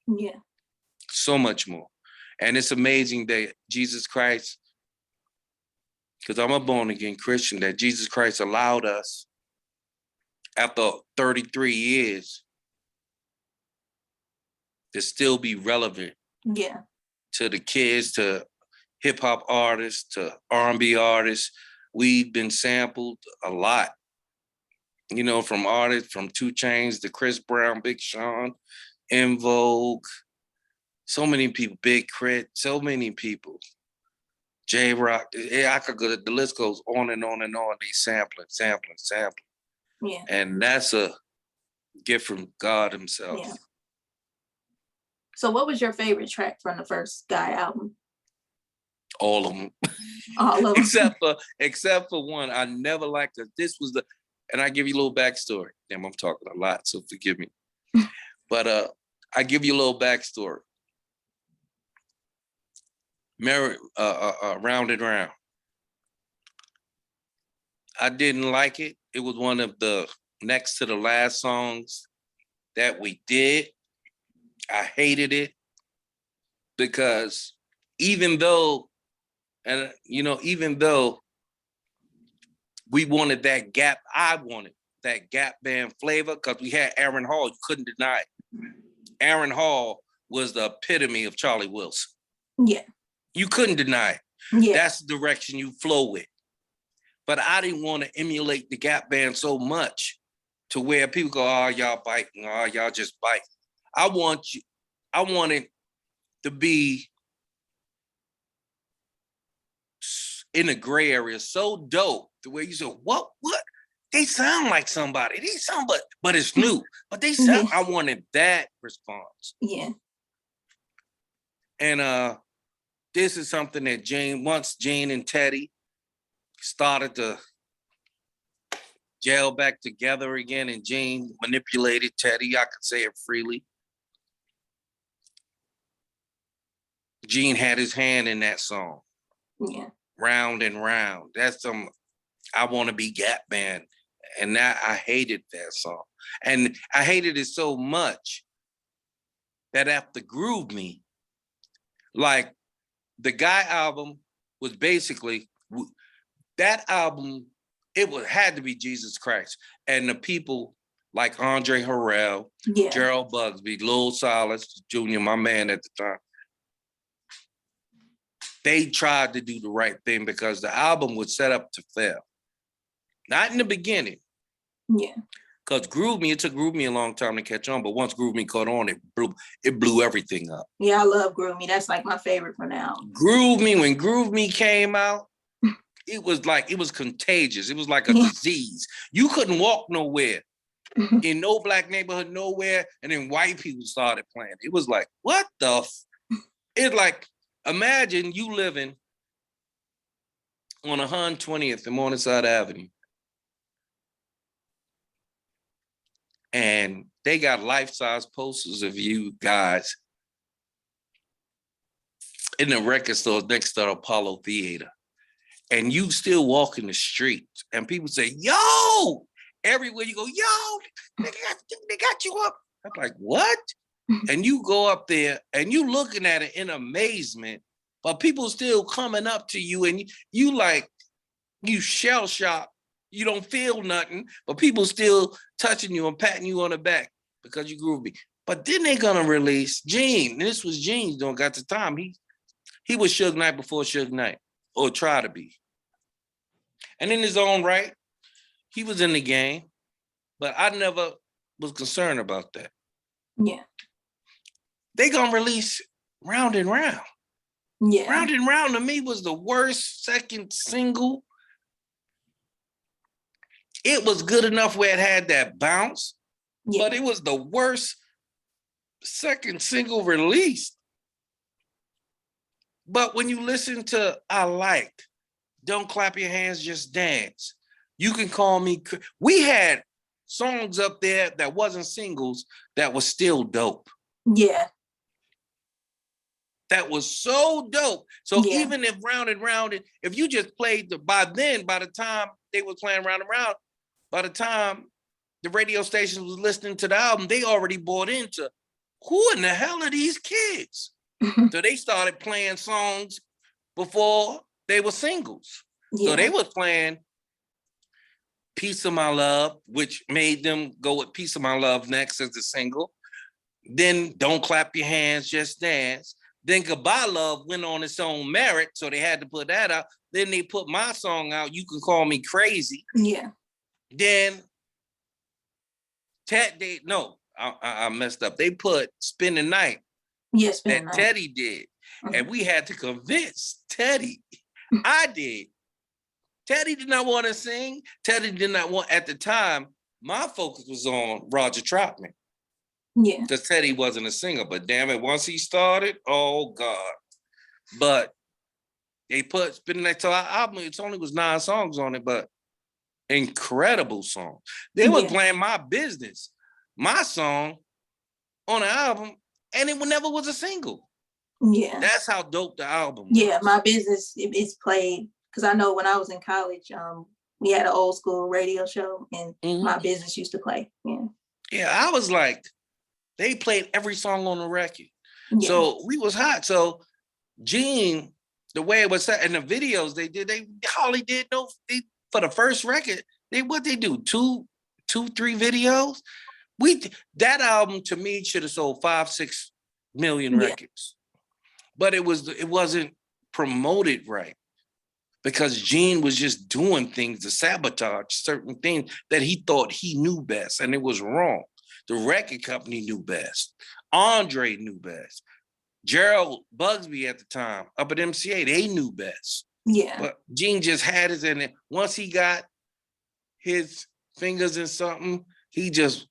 Yeah. So much more. And it's amazing that Jesus Christ, because I'm a born again Christian, that Jesus Christ allowed us, after 33 years, to still be relevant. Yeah. To the kids, to hip hop artists, to R&B artists. We've been sampled a lot, from artists, from 2 Chainz to Chris Brown, Big Sean, En Vogue, so many people, Big Crit, so many people. J-Rock, I could go, the list goes on and on and on. They sampling. Yeah. And that's a gift from God himself. Yeah. So what was your favorite track from the first Guy album? All of them. All of them. except for one. I never liked it. This was and I give you a little backstory. Damn, I'm talking a lot, so forgive me. But I give you a little backstory. Round and Round. I didn't like it. It was one of the next to the last songs that we did. I hated it because even though we wanted that Gap, I wanted that Gap band flavor because we had Aaron Hall. You couldn't deny it. Aaron Hall was the epitome of Charlie Wilson. Yeah. You couldn't deny it. Yeah. That's the direction you flow with. But I didn't want to emulate the Gap band so much to where people go, oh, y'all biting, oh, y'all just bite. I wanted to be in a gray area, so dope, the way you said, what? They sound like somebody. They sound, but it's new. But they sound, I wanted that response. Yeah. And this is something that Jane and Teddy started to gel back together again, and Jane manipulated Teddy. I could say it freely. Gene had his hand in that song. Yeah. Round and Round. That's I Want to Be Gap Band. And that I hated that song. And I hated it so much that after Groove Me, like the Guy album was basically, that album, had to be Jesus Christ. And the people like Andre Harrell, Yeah. Gerald Bugsby, Lil Silas Jr., my man at the time, they tried to do the right thing because the album was set up to fail. Not in the beginning. Yeah. Because it took Groove Me a long time to catch on, but once Groove Me caught on, it blew everything up. Yeah, I love Groove Me. That's like my favorite for now. Groove Me, when Groove Me came out, it was contagious. It was like a disease. You couldn't walk nowhere in no black neighborhood, nowhere, and then white people started playing. It was like, what the? It's like, imagine you living on 120th and Morningside Avenue, and they got life-size posters of you guys in the record store next to the Apollo Theater, and you still walking the streets, and people say, yo, everywhere you go, yo, they got you up. I'm like, what? And you go up there and you looking at it in amazement, but people still coming up to you, and you shell shocked. You don't feel nothing, but people still touching you and patting you on the back because you groovy. But then they're gonna release Gene. This was Gene's doing. Got the time. He was Suge Knight before Suge Knight, or try to be. And in his own right, he was in the game, but I never was concerned about that. Yeah. They gonna release Round and Round. Yeah. Round and Round to me was the worst second single. It was good enough where it had that bounce, but it was the worst second single released. But when you listen to I Like, Don't Clap Your Hands, Just Dance, You Can Call Me, we had songs up there that wasn't singles that was still dope. Yeah. That was so dope. So even if Round and Round, if you just played by the time they were playing Round and Round, by the time the radio stations was listening to the album, they already bought into, who in the hell are these kids? So they started playing songs before they were singles. So they was playing Piece of My Love, which made them go with Piece of My Love next as a single. Then Don't Clap Your Hands, Just Dance. Then Goodbye Love went on its own merit, so they had to put that out. Then they put my song out, You Can Call Me Crazy. Yeah. Then I messed up. They put Spend the Night. Yes, that Teddy did. And we had to convince Teddy. I did. Teddy did not want to sing. Teddy did not want, at the time, my focus was on Roger Troutman. Yeah. Because Teddy wasn't a singer, but damn it, once he started, oh God. But they put Spin the Night to our album, it only was 9 songs on it, but incredible song. They was playing My Business, my song, on the album, and it never was a single. Yeah. That's how dope the album was. Yeah, My Business is played, because I know when I was in college, we had an old school radio show, and My Business used to play. Yeah. Yeah, I was like, they played every song on the record. Yeah. So we was hot. So Gene, the way it was set, and the videos they hardly did for the first record, what they do, two, 3 videos? That album to me should have sold 5-6 million records. But it wasn't promoted right, because Gene was just doing things to sabotage certain things that he thought he knew best, and it was wrong. The record company knew best. Andre knew best. Gerald Bugsby at the time, up at MCA, they knew best. Yeah. But Gene just had his in it. Once he got his fingers in something, he just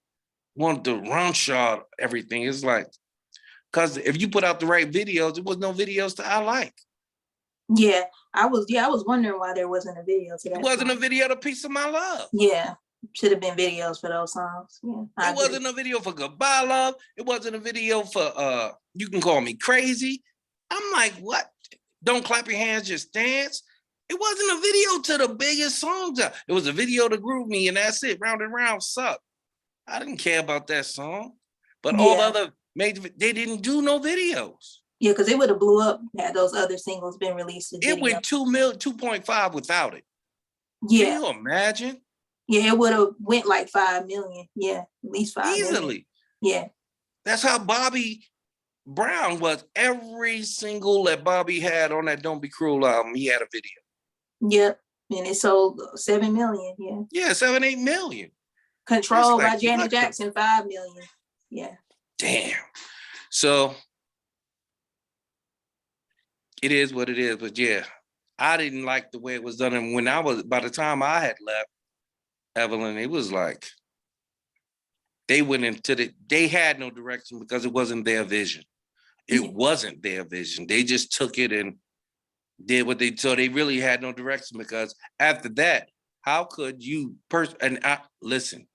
wanted to run shot everything. It's like, because if you put out the right videos, there was no videos to I Like. Yeah, I was wondering why there wasn't a video to that. It wasn't a video to Piece of My Love. Yeah. Should have been videos for those songs. Yeah, it wasn't a video for Goodbye Love. It wasn't a video for You Can Call Me Crazy. I'm like, what? Don't Clap Your Hands, Just Dance. It wasn't a video to the biggest songs. It was a video to Groove Me, and that's it. Round and Round sucked. I didn't care about that song. But all the other major, they didn't do no videos. Yeah, because it would have blew up had those other singles been released. It went 2.5 without it. Can Yeah. you imagine? Yeah, it would have went like 5 million. Yeah, at least 5 million. Easily. Yeah. That's how Bobby Brown was. Every single that Bobby had on that Don't Be Cruel album, he had a video. Yep. And it sold 7 million. Yeah. Yeah, 7, 8 million. Controlled like, by Janet what the- Jackson, 5 million. Yeah. Damn. So it is what it is. But yeah, I didn't like the way it was done. And when by the time I had left Evelyn, it was like they went they had no direction because it wasn't their vision. It wasn't their vision. They just took it and did what so they really had no direction, because after that, how could you listen,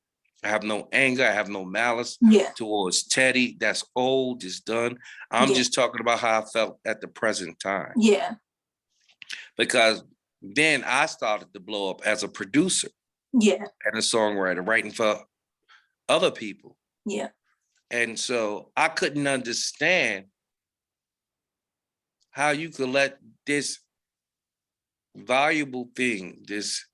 I have no anger, I have no malice towards Teddy. That's old, it's done. I'm just talking about how I felt at the present time. Yeah. Because then I started to blow up as a producer. Yeah. And a songwriter, writing for other people. Yeah. And so I couldn't understand how you could let this valuable thing, this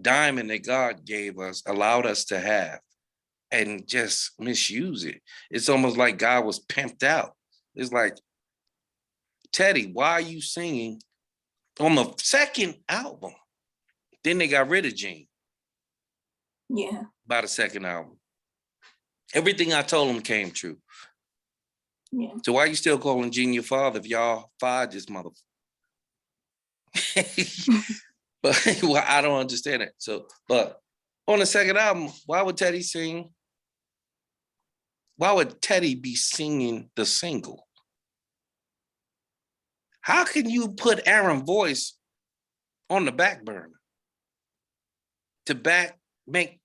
diamond that God gave us, allowed us to have, and just misuse it. It's almost like God was pimped out. It's like, Teddy, why are you singing on the second album? Then they got rid of Gene. Yeah. By the second album. Everything I told him came true. Yeah. So why you still calling Gene your father if y'all fired this mother? But well, I don't understand it. So, but on the second album, why would Teddy be singing the single? How can you put Aaron's voice on the back burner to make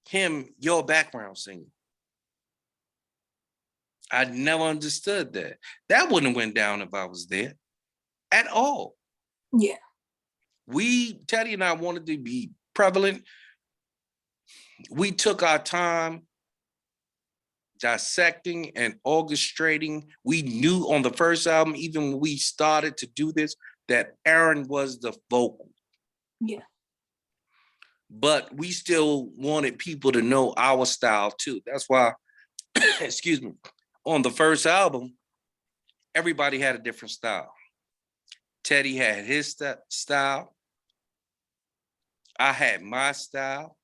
him your background singer? I never understood that. That wouldn't have went down if I was there at all. Yeah. Teddy and I wanted to be prevalent. We took our time dissecting and orchestrating. We knew on the first album, even when we started to do this, that Aaron was the vocal. Yeah. But we still wanted people to know our style too. That's why, excuse me, on the first album, everybody had a different style. Teddy had his style. I had my style.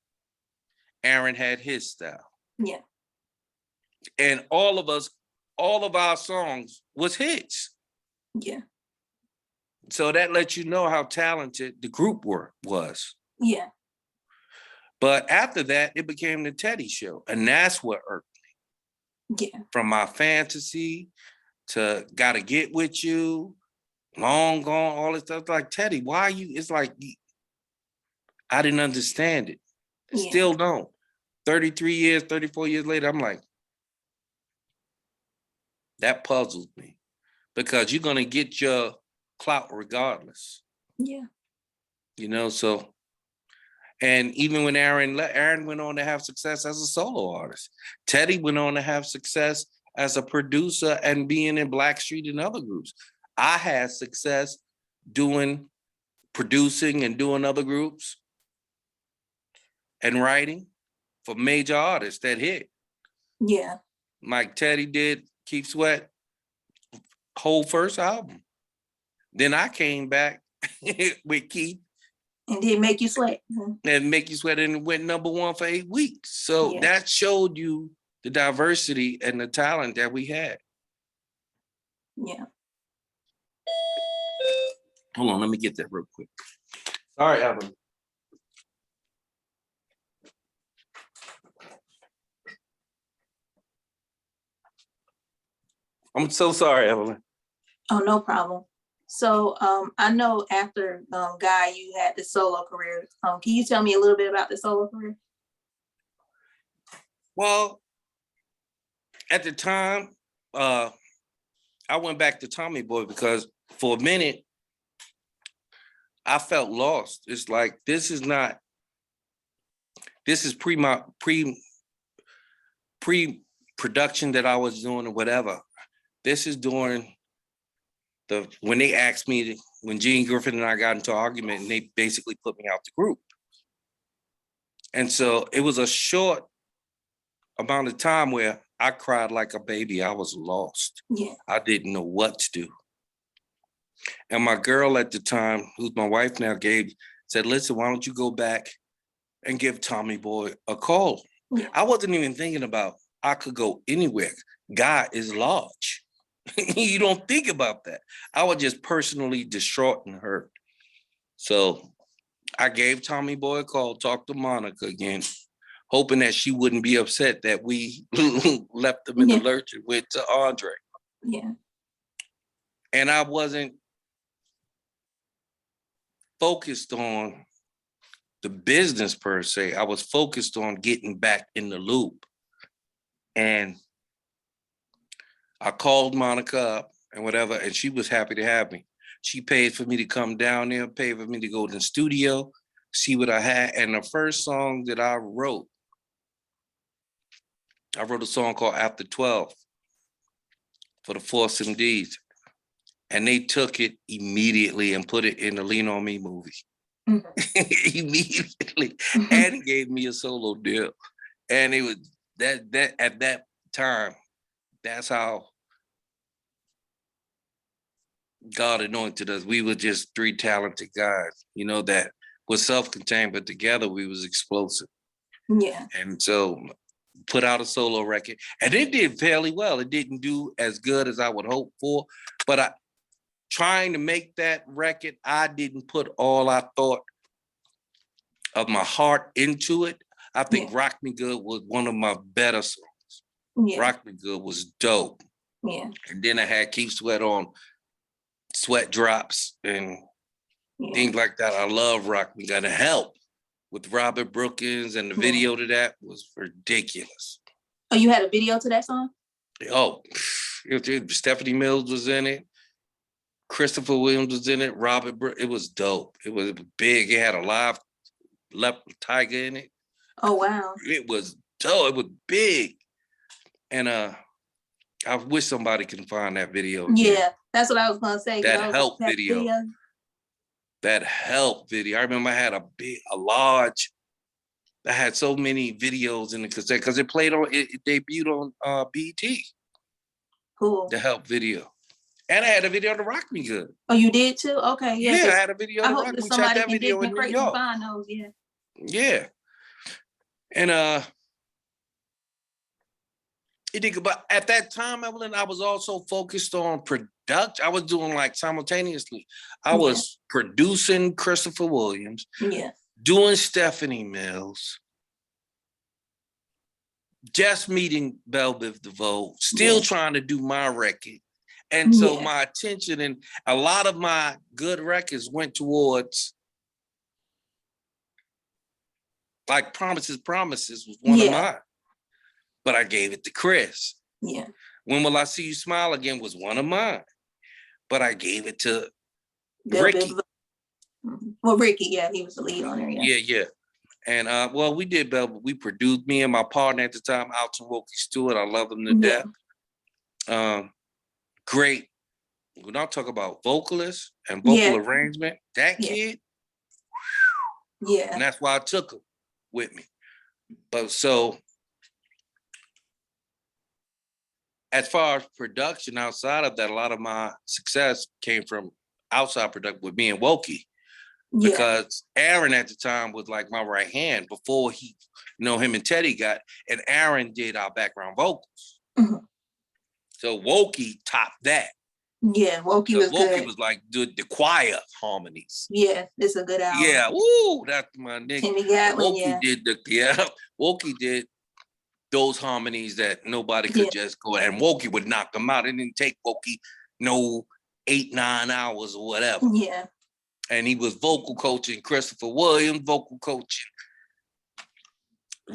Aaron had his style. Yeah. And all of our songs was hits. Yeah. So that lets you know how talented the group was. Yeah. But after that, it became the Teddy show. And that's what irked me. Yeah. From My Fantasy to Gotta Get With You, Long Gone, all this stuff. Like, Teddy, why are you? It's like, I didn't understand it. Still don't. 33 years, 34 years later, I'm like, that puzzles me, because you're going to get your clout regardless. Yeah. You know, so, and even when Aaron went on to have success as a solo artist. Teddy went on to have success as a producer and being in Blackstreet and other groups. I had success producing and doing other groups and writing for major artists that hit. Yeah. Like Teddy did Keith Sweat whole first album. Then I came back with Keith. And did Make You Sweat. And Make You Sweat, and went #1 for 8 weeks. So that showed you the diversity and the talent that we had. Yeah. Hold on, let me get that real quick. All right, Evelyn. I'm so sorry, Evelyn. Oh, no problem. So I know after Guy, you had the solo career. Can you tell me a little bit about the solo career? Well, at the time, I went back to Tommy Boy because for a minute, I felt lost. It's like, this is pre-production that I was doing or whatever. This is during when they asked me when Gene Griffin and I got into an argument, and they basically put me out the group. And so it was a short amount of time where I cried like a baby. I was lost. Yeah. I didn't know what to do. And my girl at the time, who's my wife now, said, listen, why don't you go back and give Tommy Boy a call? Yeah. I wasn't even thinking about I could go anywhere. God is large. You don't think about that. I was just personally distraught and hurt. So I gave Tommy Boy a call, talked to Monica again, hoping that she wouldn't be upset that we left them in the lurch and went to Andre. Yeah. And I wasn't focused on the business per se. I was focused on getting back in the loop. And I called Monica up and whatever, and she was happy to have me. She paid for me to come down there, paid for me to go to the studio, see what I had. And the first song that I wrote a song called After 12 for the Force MDs. And they took it immediately and put it in the Lean On Me movie. Mm-hmm. Immediately. Mm-hmm. And gave me a solo deal. And it was that at that time, that's how God anointed us. We were just three talented guys, you know, that was self-contained, but together we was explosive. Yeah. And so put out a solo record, and it did fairly well. It didn't do as good as I would hope for, but trying to make that record, I didn't put all I thought of my heart into it. I think Rock Me Good was one of my better songs. Yeah. Rock Me Good was dope. Yeah. And then I had Keep Sweat On, Sweat Drops, and things like that. I love Rock Me Good. Help with Robert Brookins, and the video to that was ridiculous. Oh, you had a video to that song? Oh, Stephanie Mills was in it. Christopher Williams was in it. It was dope. It was big. It had a live leopard tiger in it. Oh, wow. It was dope. It was big. And I wish somebody can find that video again. Yeah, that's what I was gonna say. That Help video. That Help video. I remember I had a large, I had so many videos in the cassette because it debuted on BET. Cool. The Help video. And I had a video to Rock Me Good. Oh, you did too? Okay, yeah. Yeah, I had a video to Rock Me. Shot that video in New York. Find those, yeah. Yeah. And but at that time, Evelyn, I was also focused on production. I was doing like simultaneously. I was producing Christopher Williams, doing Stephanie Mills, just meeting Belle Biv DeVoe, still trying to do my record. And so my attention and a lot of my good records went towards, like Promises was one of mine. But I gave it to Chris. Yeah. When Will I See You Smile Again was one of mine. But I gave it to Ricky. Well, Ricky, he was the lead on there, Yeah. And well, we did Bell, but we produced, me and my partner at the time, Alton Wilkie Stewart. I love him to death. Great. When I talk about vocalists and vocal arrangement, that kid. Yeah. And that's why I took him with me. But so, as far as production outside of that, a lot of my success came from outside production with me and Wokey. Because Aaron at the time was like my right hand before him and Teddy got, and Aaron did our background vocals. Mm-hmm. So Wokey topped that. Yeah, Wokey was good. Wokey was like the choir harmonies. Yeah, it's a good album. Yeah, woo, that's my nigga. Timmy Gatling, Wokey did those harmonies that nobody could just go, and Wokey would knock them out. It didn't take Wokey no 8-9 hours or whatever. Yeah. And he was vocal coaching Christopher Williams, vocal coaching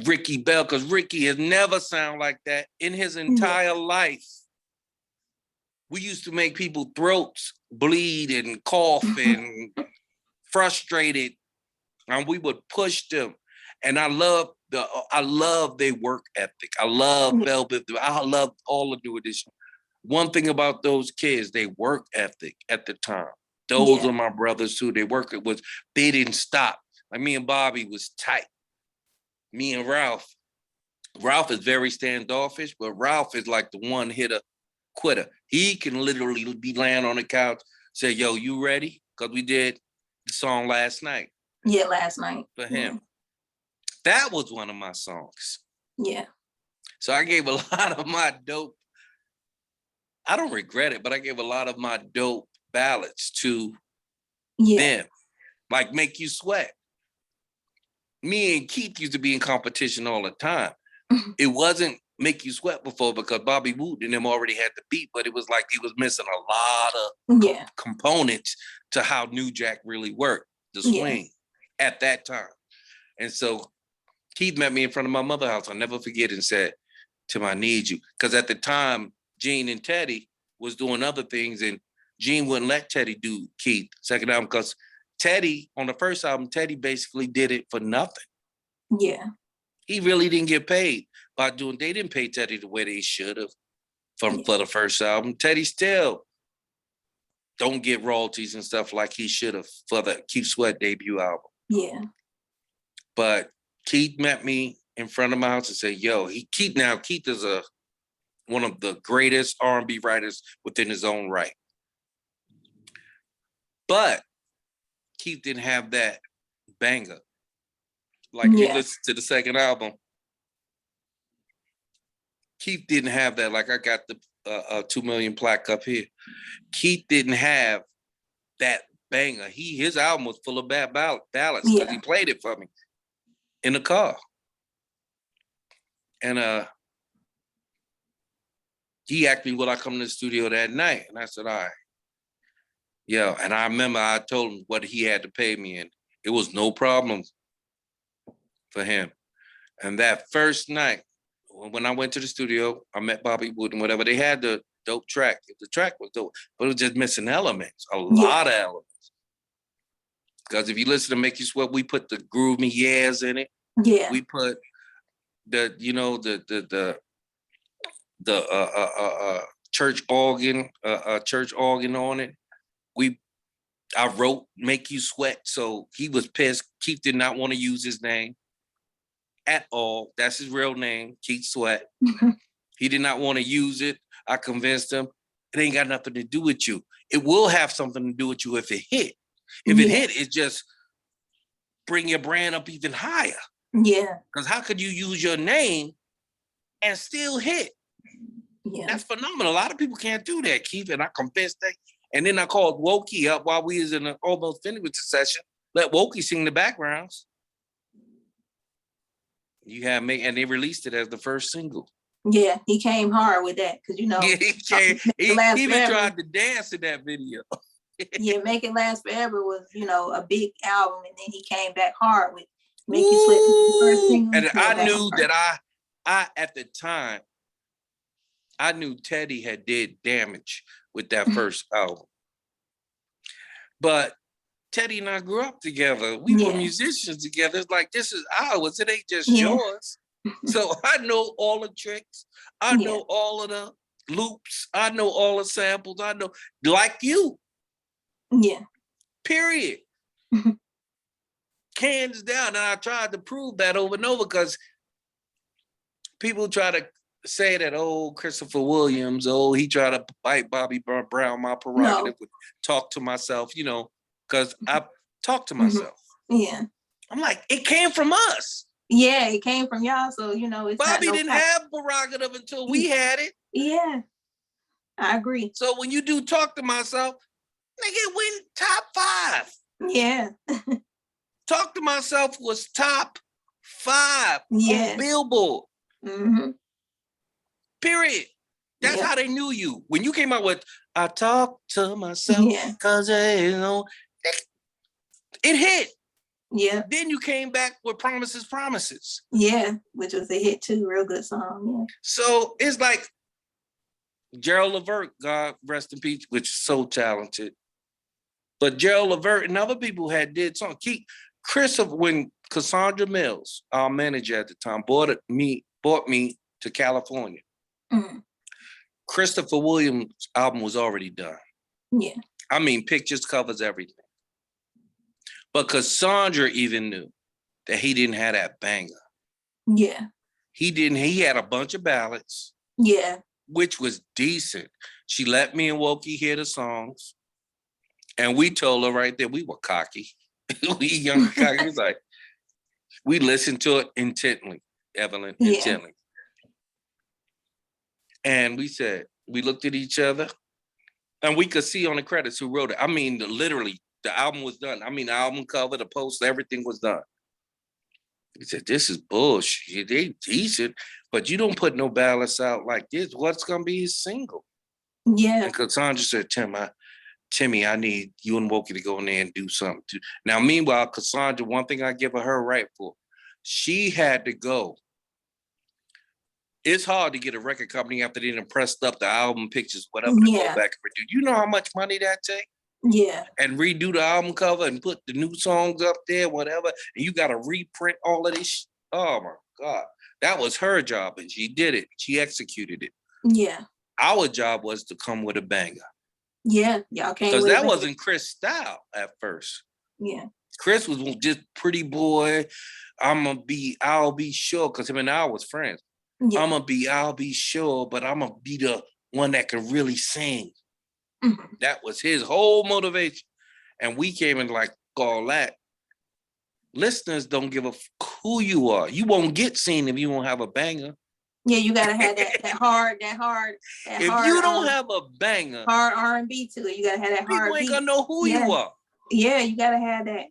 Ricky Bell, because Ricky has never sounded like that in his entire life. We used to make people's throats bleed and cough and frustrated, and we would push them. And I love their work ethic. I love Bell Biv. I love all the new edition. One thing about those kids, they work ethic at the time. Those Yeah. are my brothers too. They didn't stop. Like me and Bobby was tight. Me and Ralph. Ralph is very standoffish, but Ralph is like the one hitter quitter. He can literally be laying on the couch, say, yo, you ready? Because we did the song last night Yeah, last night. for him. That was one of my songs. Yeah. So I gave a lot of my dope, I don't regret it, but I gave a lot of my dope ballads to them. Like Make You Sweat. Me and Keith used to be in competition all the time. It wasn't Make You Sweat before because Bobby Wood and them already had the beat, but it was like he was missing a lot of components to how New Jack really worked, the swing at that time. And so Keith met me in front of my mother's house. I'll never forget, and said, Tim, I need you. Because at the time, Gene and Teddy was doing other things, and Gene wouldn't let Teddy do Keith second album because Teddy, on the first album, Teddy basically did it for nothing. Yeah. He really didn't get paid by doing, they didn't pay Teddy the way they should have for the first album. Teddy still don't get royalties and stuff like he should have for the Keith Sweat debut album. Yeah. But Keith met me in front of my house and said, yo, Keith is one of the greatest R&B writers within his own right. But Keith didn't have that banger. Like you listen to the second album, Keith didn't have that. Like I got the 2 million plaque up here. Keith didn't have that banger. His album was full of bad ballads because he played it for me in the car. And he asked me, will I come to the studio that night? And I said, all right. Yeah, and I remember I told him what he had to pay me, and it was no problem for him. And that first night, when I went to the studio, I met Bobby Wood and whatever. They had the dope track. The track was dope, but it was just missing elements, a lot of elements. Because if you listen to Make You Sweat, we put the Groove Me Yeahs in it. Yeah. We put the church organ on it. I wrote Make You Sweat, so he was pissed. Keith did not want to use his name at all. That's his real name, Keith Sweat. He did not want to use it. I convinced him, it ain't got nothing to do with you. It will have something to do with you if it hit. If it hit, it just bring your brand up even higher. Yeah. Because how could you use your name and still hit? Yeah. That's phenomenal. A lot of people can't do that, Keith, and I convinced that. And then I called Wokey up while we was in an almost finished with the session. Let Wokey sing the backgrounds. And they released it as the first single. Yeah, he came hard with that because he came. He even tried to dance in that video. Yeah, Make It Last Forever was a big album, and then he came back hard with Make You Sweat. The first single, and I knew that I at the time, I knew Teddy had did damage with that first album. But Teddy and I grew up together. We were musicians together. It's like, this is ours. It ain't just yours. So I know all the tricks. I know all of the loops. I know all the samples. I know, like you. Yeah. Period. Hands down. And I tried to prove that over and over because people try to say that, oh, Christopher Williams, oh, he tried to bite Bobby Brown, my prerogative, talk to myself, because I talk to myself. Yeah. I'm like, it came from us. Yeah, it came from y'all. So, it's Bobby didn't have prerogative until we had it. Yeah, I agree. So when you do talk to myself, nigga, win top 5. Yeah. Talk to myself was top 5 on Billboard. Period. That's how they knew you. When you came out with I talk to myself because it hit. Yeah. Then you came back with Promises, Promises. Yeah, which was a hit too. Real good song. Yeah. So it's like Gerald Levert, God rest in peace, which is so talented. But Gerald Levert and other people did songs. When Cassandra Mills, our manager at the time, bought me to California. Christopher Williams' album was already done. Yeah. I mean, pictures, covers, everything. But Cassandra even knew that he didn't have that banger. Yeah. He didn't. He had a bunch of ballads. Yeah. Which was decent. She let me and Wokey hear the songs. And we told her right there, we were cocky. We young cocky. It was like, we listened to it intently, Evelyn, intently. And we said, we looked at each other and we could see on the credits who wrote it. I mean, literally, the album was done. I mean, the album cover, the poster, everything was done. He said, this is bullshit. They decent, but you don't put no ballads out like this. What's going to be his single? Yeah. And Cassandra said, Timmy, I need you and Wokey to go in there and do something too. Now, meanwhile, Cassandra, one thing I give her right for, she had to go. It's hard to get a record company after they done pressed up the album pictures, whatever, to go back and redo. You know how much money that take? Yeah. And redo the album cover and put the new songs up there, whatever. And you got to reprint all of this. Oh my God. That was her job and she did it. She executed it. Yeah. Our job was to come with a banger. Yeah. Y'all came because with that wasn't Chris' style at first. Yeah. Chris was just pretty boy. I'll be sure, because him and I was friends. Yeah. I'll be sure, but I'm gonna be the one that can really sing. Mm-hmm. That was his whole motivation. And we came in like all that. Listeners don't give a who you are. You won't get seen if you don't have a banger. Yeah, you gotta have that hard. If you don't have a banger, hard R&B to it, you gotta have that hard. People ain't gonna know who you are. Yeah, you gotta have that.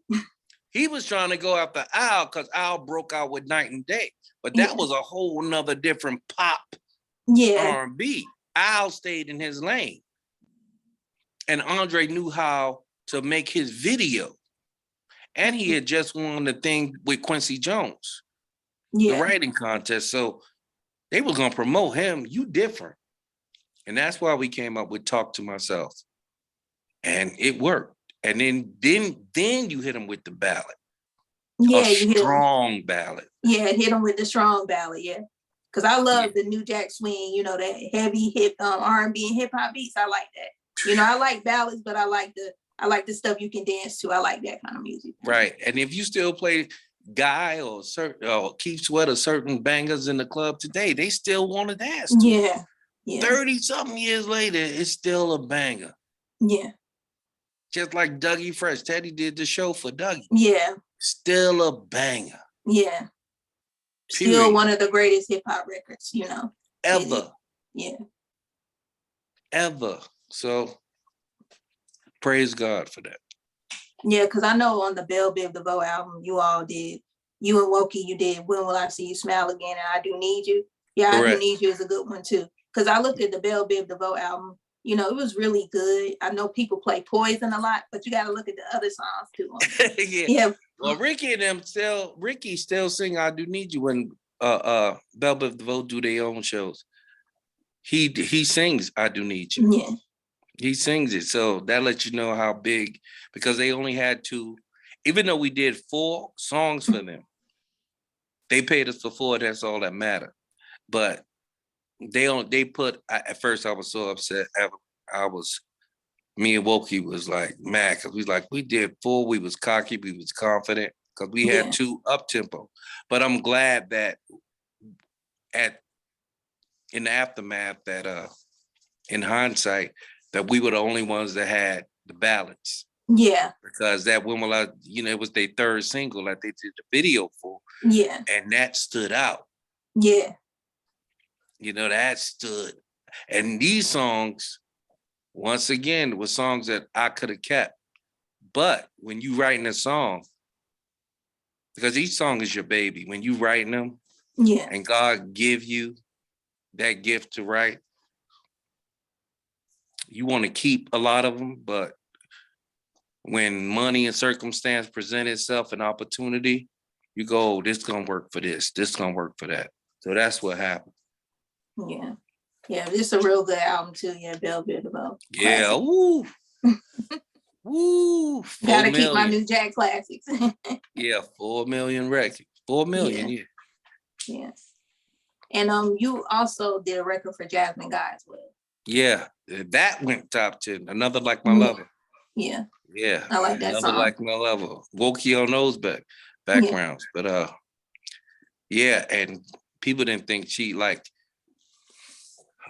He was trying to go after Al because Al broke out with Night and Day, but that was a whole nother different pop R&B. Al stayed in his lane, and Andre knew how to make his video, and he had just won the thing with Quincy Jones, the writing contest. So they were gonna promote him. You different, and that's why we came up with Talk to Myself, and it worked. And then you hit him with the ballad. Yeah, a strong ballad. Yeah, hit him with the strong ballad. Yeah, because I love the New Jack Swing. You know, that heavy hip R&B and hip hop beats. I like that. You know, I like ballads, but I like the stuff you can dance to. I like that kind of music. Right, and if you still play Guy or Keith Sweat or certain bangers in the club today, they still want to dance to. Yeah. 30-something years later, it's still a banger. Yeah. Just like Dougie Fresh. Teddy did the show for Dougie. Yeah. Still a banger. Yeah. Period. Still one of the greatest hip hop records, you know. Ever. Yeah. Ever. So praise God for that. Yeah, because I know on the Belle Biv DeVoe album, you and Wokey, you did When Will I See You Smile Again and I Do Need You. Yeah, Correct. I Do Need You is a good one too. Because I looked at the Belle Biv DeVoe album. You know, it was really good. I know people play Poison a lot, but you got to look at the other songs too. Yeah. Well, Ricky still sing I Do Need You when Belle Biv DeVoe do their own shows. He sings I Do Need You. Yeah. He sings it. So that lets you know how big, because they only had even though we did 4 songs for them, they paid us for 4, that's all that mattered. But at first I was so upset. Me and Wokey was like mad because we did 4, we was cocky, we was confident because we had 2 up tempo. But I'm glad that in the aftermath that in hindsight that we were the only ones that had the ballads. Yeah. Because that When Will I, it was their 3rd single that they did the video for. Yeah. And that stood out. Yeah. That stood. And these songs, once again, were songs that I could have kept. But when you writing a song, because each song is your baby, when you writing them, and God give you that gift to write, you want to keep a lot of them, but when money and circumstance present itself, an opportunity, you go, this gonna work for this gonna work for that. So that's what happened. Yeah. Yeah, this is a real good album too. Yeah, Belle Biv DeVoe. Yeah, woo. Woo. Gotta keep my New Jack classics. Yeah, 4 million records. 4 million, yeah. Yeah. And you also did a record for Jasmine Guy as well. Yeah, that went top 10. Another Like My Lover. Yeah. Yeah. I like that Never song. Like No Other. Wokey on those backgrounds. But yeah, and people didn't think she like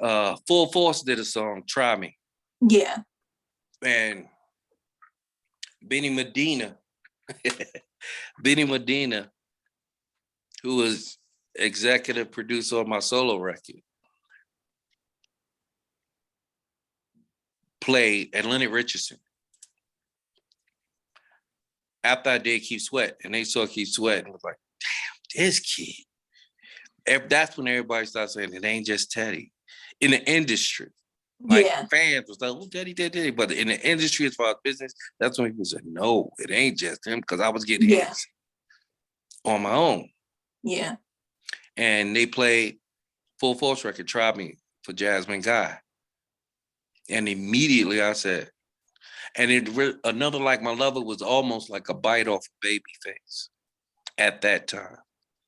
Full Force did a song, Try Me. Yeah. And Benny Medina, Benny Medina, who was executive producer on my solo record, played Atlantic Richardson. After I did Keep Sweat, and they saw Keep Sweat and was like, damn, this kid. That's when everybody started saying it ain't just Teddy. In the industry, like fans was like, oh, Teddy. But in the industry, as far as business, that's when people said, no, it ain't just him, because I was getting hits on my own. Yeah. And they played Full Force record, Try Me, for Jasmine Guy. And immediately I said, and Another Like My Lover was almost like a bite off Babyface at that time.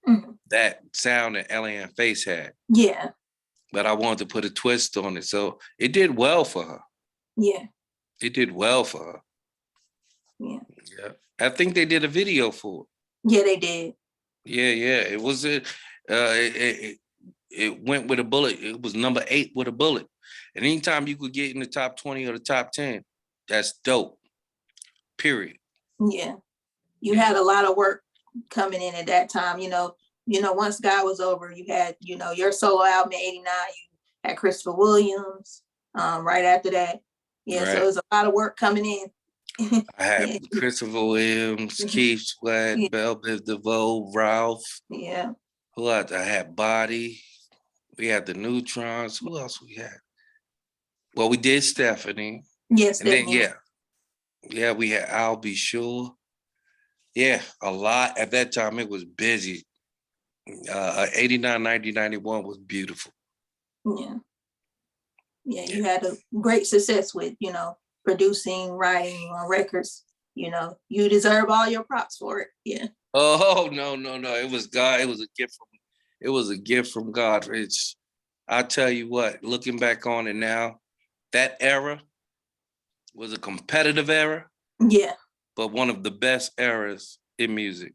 Mm-hmm. That sound that Ellie and Face had. Yeah. But I wanted to put a twist on it. So it did well for her. Yeah. It did well for her. Yeah. Yeah. I think they did a video for it. Yeah, they did. Yeah. It was it went with a bullet. It was number 8 with a bullet. And anytime you could get in the top 20 or the top 10, that's dope. Period. Yeah. You had a lot of work coming in at that time. Once God was over, you had, your solo album in 89, you had Christopher Williams right after that. Yeah, right. So it was a lot of work coming in. I had Christopher Williams, Keith Sweat, Belle Biv DeVoe, Ralph. Yeah. Who else? I had Body. We had the Neutrons. Who else we had? Well, we did Stephanie. Yes, and then yeah, we had I'll Be Sure. Yeah, a lot. At that time, it was busy. 89, 90, 91 was beautiful. Yeah. Yeah, you had a great success with, producing, writing on records. You deserve all your props for it. Yeah. Oh, no. It was God. It was a gift from God. I tell you what, looking back on it now, that era was a competitive era. Yeah. But one of the best eras in music.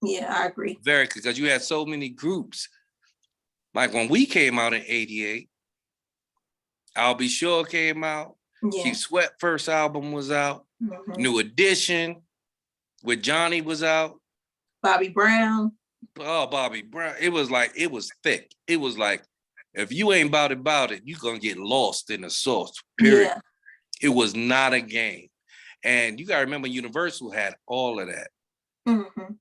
Yeah, I agree. Because you had so many groups. Like when we came out in 88, I'll Be Sure came out. Yeah. Keith Sweat first album was out. Mm-hmm. New Edition with Johnny was out. Bobby Brown. Oh, Bobby Brown. It was thick. It was like, if you ain't about it, you're going to get lost in the sauce, period. Yeah. It was not a game. And you got to remember, Universal had all of that. Mm-hmm.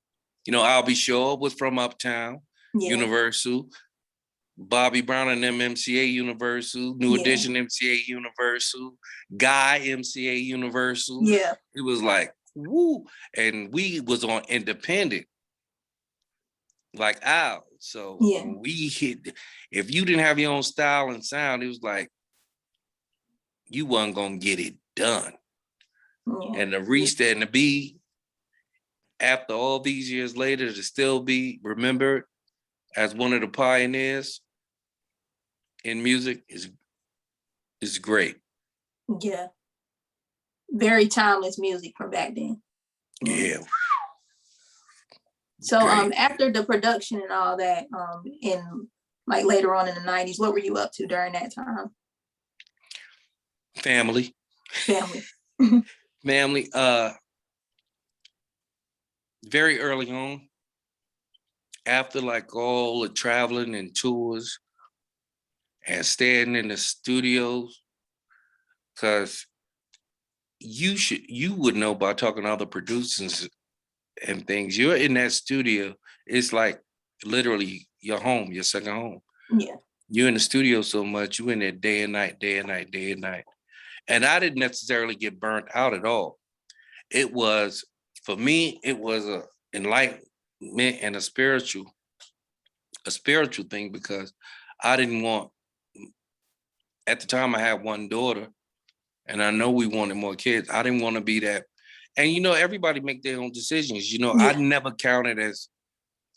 I'll Be Sure was from Uptown, Universal. Bobby Brown and them, MCA Universal. New Edition, MCA Universal. Guy, MCA Universal. Yeah. It was like, woo. And we was on independent, like Al. So when we hit, if you didn't have your own style and sound, it was like, you wasn't going to get it done. Yeah. And to reach that and to be, after all these years later, to still be remembered as one of the pioneers in music is great. Yeah. Very timeless music from back then. Yeah. So after the production and all that, in like later on in the 90s, what were you up to during that time? Family. Family. Very early on, after like all the traveling and tours and staying in the studios, because you would know by talking to other producers and things. You're in that studio, it's like literally your home, your second home. Yeah. You're in the studio so much, you in there day and night. And I didn't necessarily get burnt out at all. It was, for me, it was a enlightenment and a spiritual thing, because I didn't want, at the time I had one daughter, and I know we wanted more kids. I didn't want to be that. And everybody make their own decisions. I never counted as,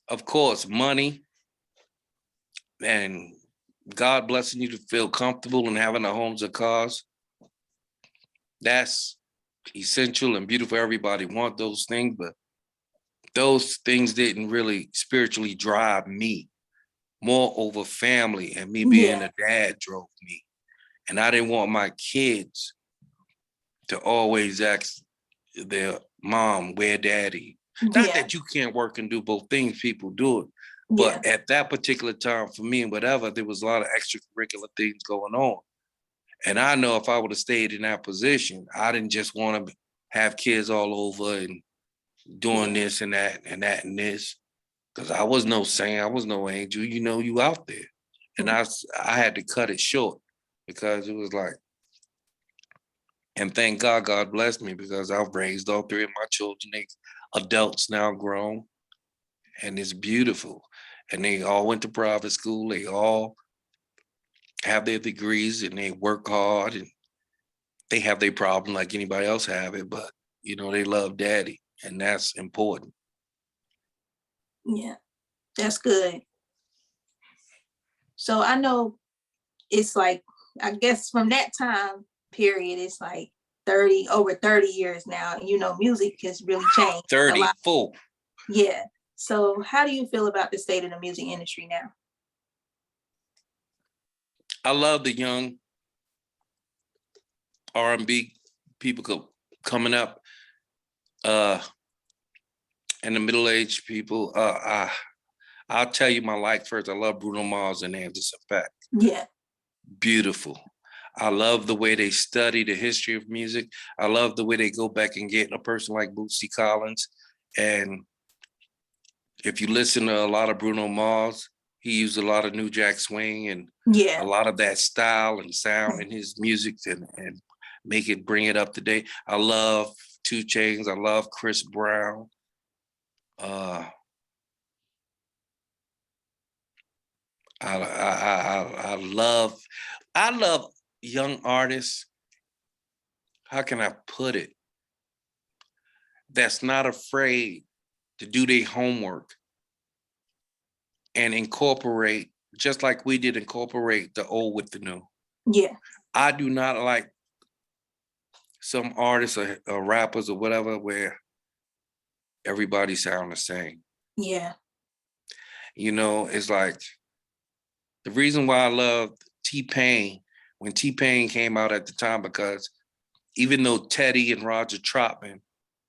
of course, money and God blessing you to feel comfortable and having a homes or cars. That's essential and beautiful. Everybody want those things, but those things didn't really spiritually drive me. More over family and me being a dad drove me. And I didn't want my kids to always ask their mom, where daddy? Not that you can't work and do both things, people do it. But at that particular time for me and whatever, there was a lot of extracurricular things going on. And I know if I would have stayed in that position, I didn't just want to have kids all over and doing this and that and that and this. Because I was no saint, I was no angel, you know, you out there. And I had to cut it short because it was like, and thank God, God blessed me because I've raised all three of my children. They adults now grown, and it's beautiful. And they all went to private school. They all have their degrees and they work hard and they have their problem like anybody else have it, but you know, they love daddy and that's important. Yeah, that's good. So I know it's like, I guess from that time period, it's like over 30 years now. You know, music has really changed 30, a lot. Full. Yeah. So how do you feel about the state of the music industry now? I love the young R&B people coming up, and the middle-aged people. I'll tell you my like first. I love Bruno Mars and Anderson .Paak. Yeah. Beautiful. I love the way they study the history of music. I love the way they go back and get a person like Bootsy Collins. And if you listen to a lot of Bruno Mars, he used a lot of New Jack Swing and a lot of that style and sound in his music and bring it up to date. I love 2 Chainz. I love Chris Brown. I love young artists. How can I put it? That's not afraid to do their homework and incorporate, just like we did incorporate the old with the new. Yeah. I do not like some artists or rappers or whatever where everybody sound the same. Yeah. You know, it's like the reason why I love T-Pain when T-Pain came out at the time, because even though Teddy and Roger Troutman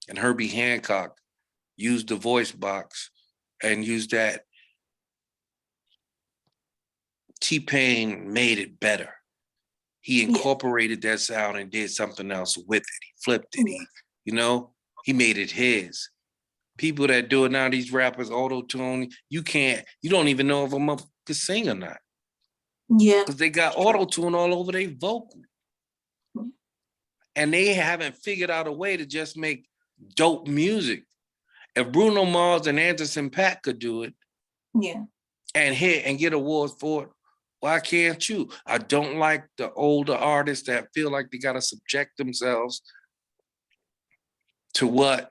and Herbie Hancock used the voice box and used that, T-Pain made it better. He incorporated that sound and did something else with it. He flipped it. He made it his. People that do it now, these rappers, auto-tune, you don't even know if a can sing or not. Yeah. Because they got auto-tune all over their vocal. And they haven't figured out a way to just make dope music. If Bruno Mars and Anderson .Paak could do it, and hit and get awards for it, why can't you? I don't like the older artists that feel like they got to subject themselves to what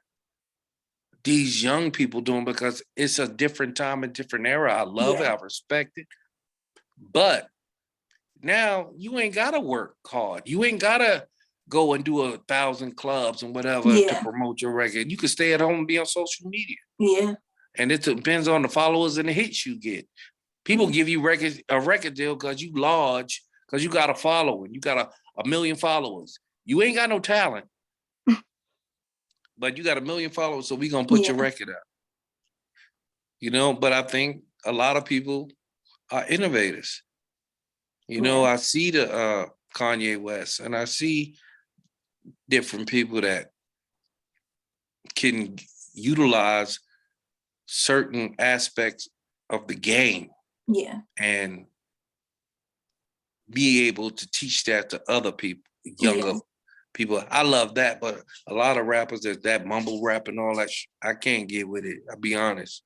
these young people doing, because it's a different time, a different era. I love it. I respect it. But now you ain't got to work hard. You ain't got to go and do 1,000 clubs and whatever to promote your record. You can stay at home and be on social media. Yeah. And it depends on the followers and the hits you get. People give you a record deal because you large, because you got a following. You got a million followers. You ain't got no talent, but you got 1 million followers, so we gonna put your record out. But I think a lot of people are innovators. I see the Kanye West, and I see different people that can utilize certain aspects of the game. And be able to teach that to other people, younger people. I love that, but a lot of rappers that mumble rap and all that, I can't get with it. I'll be honest.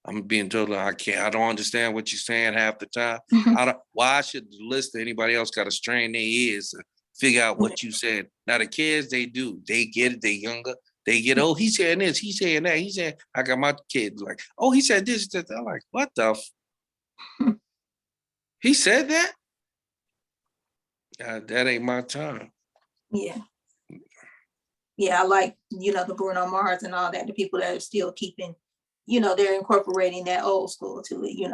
I'm being told I can't. I don't understand what you're saying half the time. Why I should listen to anybody else got to strain their ears to figure out what you said. Now the kids, they do. They get it. They younger. They get, oh, he's saying this. He's saying that. He's saying, I got my kids like, oh, he said this. I'm like, what the He said that? That ain't my time. Yeah. I like, the Bruno Mars and all that, the people that are still keeping, they're incorporating that old school to it,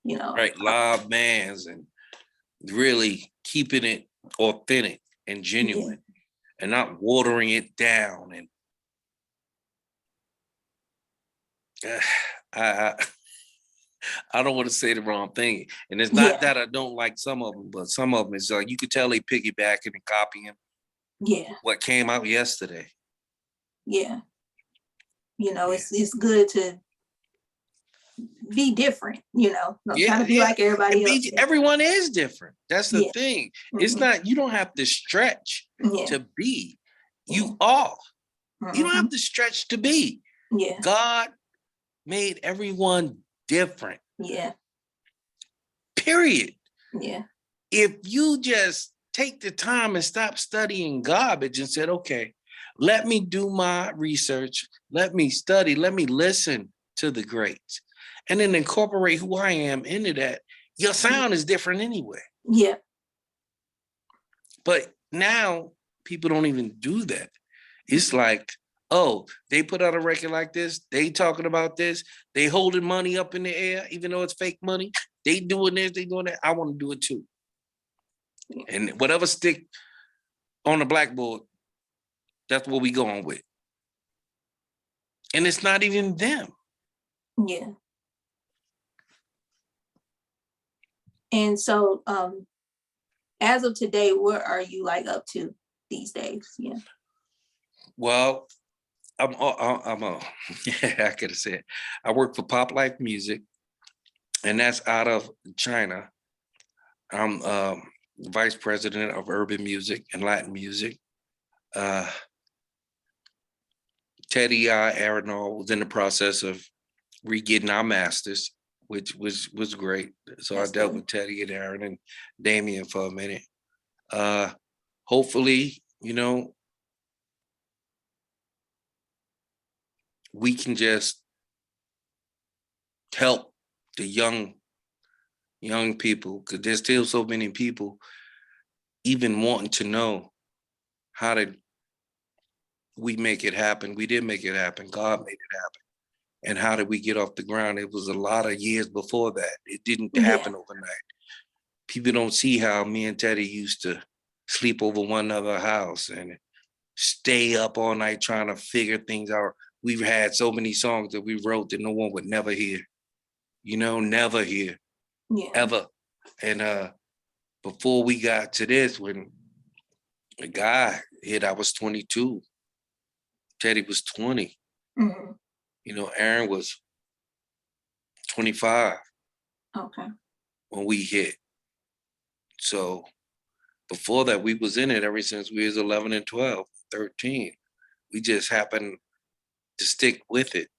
Right, live bands and really keeping it authentic and genuine and not watering it down. And I don't want to say the wrong thing. And it's not that I don't like some of them, but some of them is like you could tell they piggybacking and copying what came out yesterday. It's good to be different, not trying to be like everybody else. Everyone is different. That's the thing. It's not, you don't have to stretch to be. You are. You don't have to stretch to be. God made everyone different. Period. If you just take the time and stop studying garbage and said, okay, let me do my research, let me study, let me listen to the greats, and then incorporate who I am into that, your sound is different anyway. But now people don't even do that. It's like, oh, they put out a record like this, they talking about this, they holding money up in the air, even though it's fake money. They doing this, they doing that. I want to do it too. And whatever stick on the blackboard, that's what we going with. And it's not even them. And so as of today, what are you like up to these days? Well, I'm I could have said I work for Pop Life Music, and that's out of China. I'm vice president of urban music and Latin music. Teddy Aronall was in the process of re-getting our masters, which was great. So that's I dealt with Teddy and Aaron and Damien for a minute. Hopefully, we can just help the young people, because there's still so many people even wanting to know how did we make it happen. We did make it happen. God made it happen. And how did we get off the ground? It was a lot of years before that. It didn't happen overnight. People don't see how me and Teddy used to sleep over one another's house and stay up all night trying to figure things out. We've had so many songs that we wrote that no one would never hear, never hear, ever. And before we got to this, when the guy hit, I was 22. Teddy was 20. Aaron was 25 when we hit. So before that, we was in it ever since we was 11 and 12, 13. We just happened to stick with it,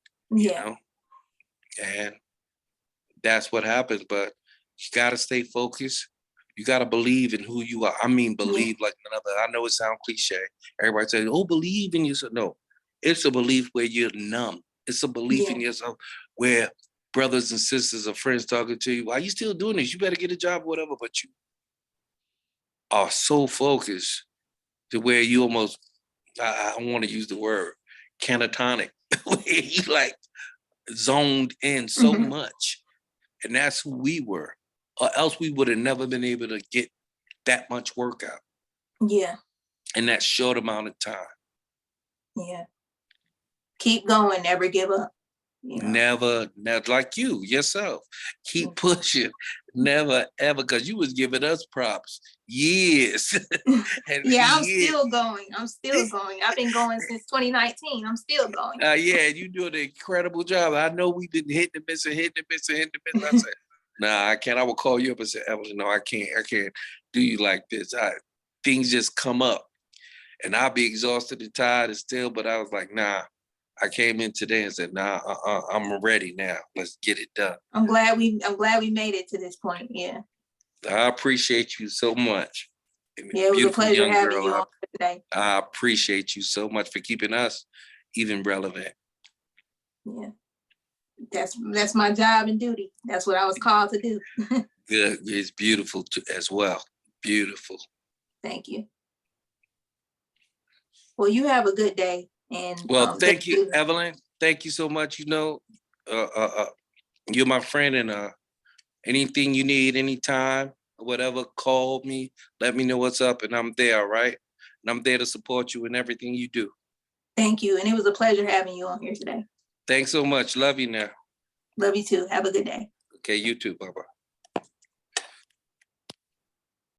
and that's what happens. But you got to stay focused. You got to believe in who you are. I mean, believe like another. I know it sounds cliche. Everybody says, oh, believe in yourself. No, it's a belief where you're numb. It's a belief in yourself where brothers and sisters or friends talking to you, why are you still doing this? You better get a job, whatever. But you are so focused to where you almost, I don't want to use the word, catatonic, where you like zoned in so much. And that's who we were. Or else we would have never been able to get that much work out. In that short amount of time. Keep going, never give up. Never, like you, yourself. Keep pushing. Never, ever, because you was giving us props years. I'm still going. I've been going since 2019. I'm still going. You doing an incredible job. I know we've been hitting the miss. I said, nah, I can't. I will call you up and say, Evelyn, no, I can't do you like this. Things just come up. And I'll be exhausted and tired and still, but I was like, nah. I came in today and said, nah, I'm ready now. Let's get it done. I'm glad we made it to this point. I appreciate you so much. It was a pleasure having you on today. I appreciate you so much for keeping us even relevant. That's my job and duty. That's what I was called to do. Good. It's beautiful as well. Beautiful. Thank you. Well, you have a good day. And well, thank you, Evelyn. Thank you so much. You know, you're my friend, and anything you need, anytime, whatever, call me, let me know what's up, and I'm there, all right? And I'm there to support you in everything you do. Thank you. And it was a pleasure having you on here today. Thanks so much. Love you now. Love you too. Have a good day. Okay, you too. Bye-bye.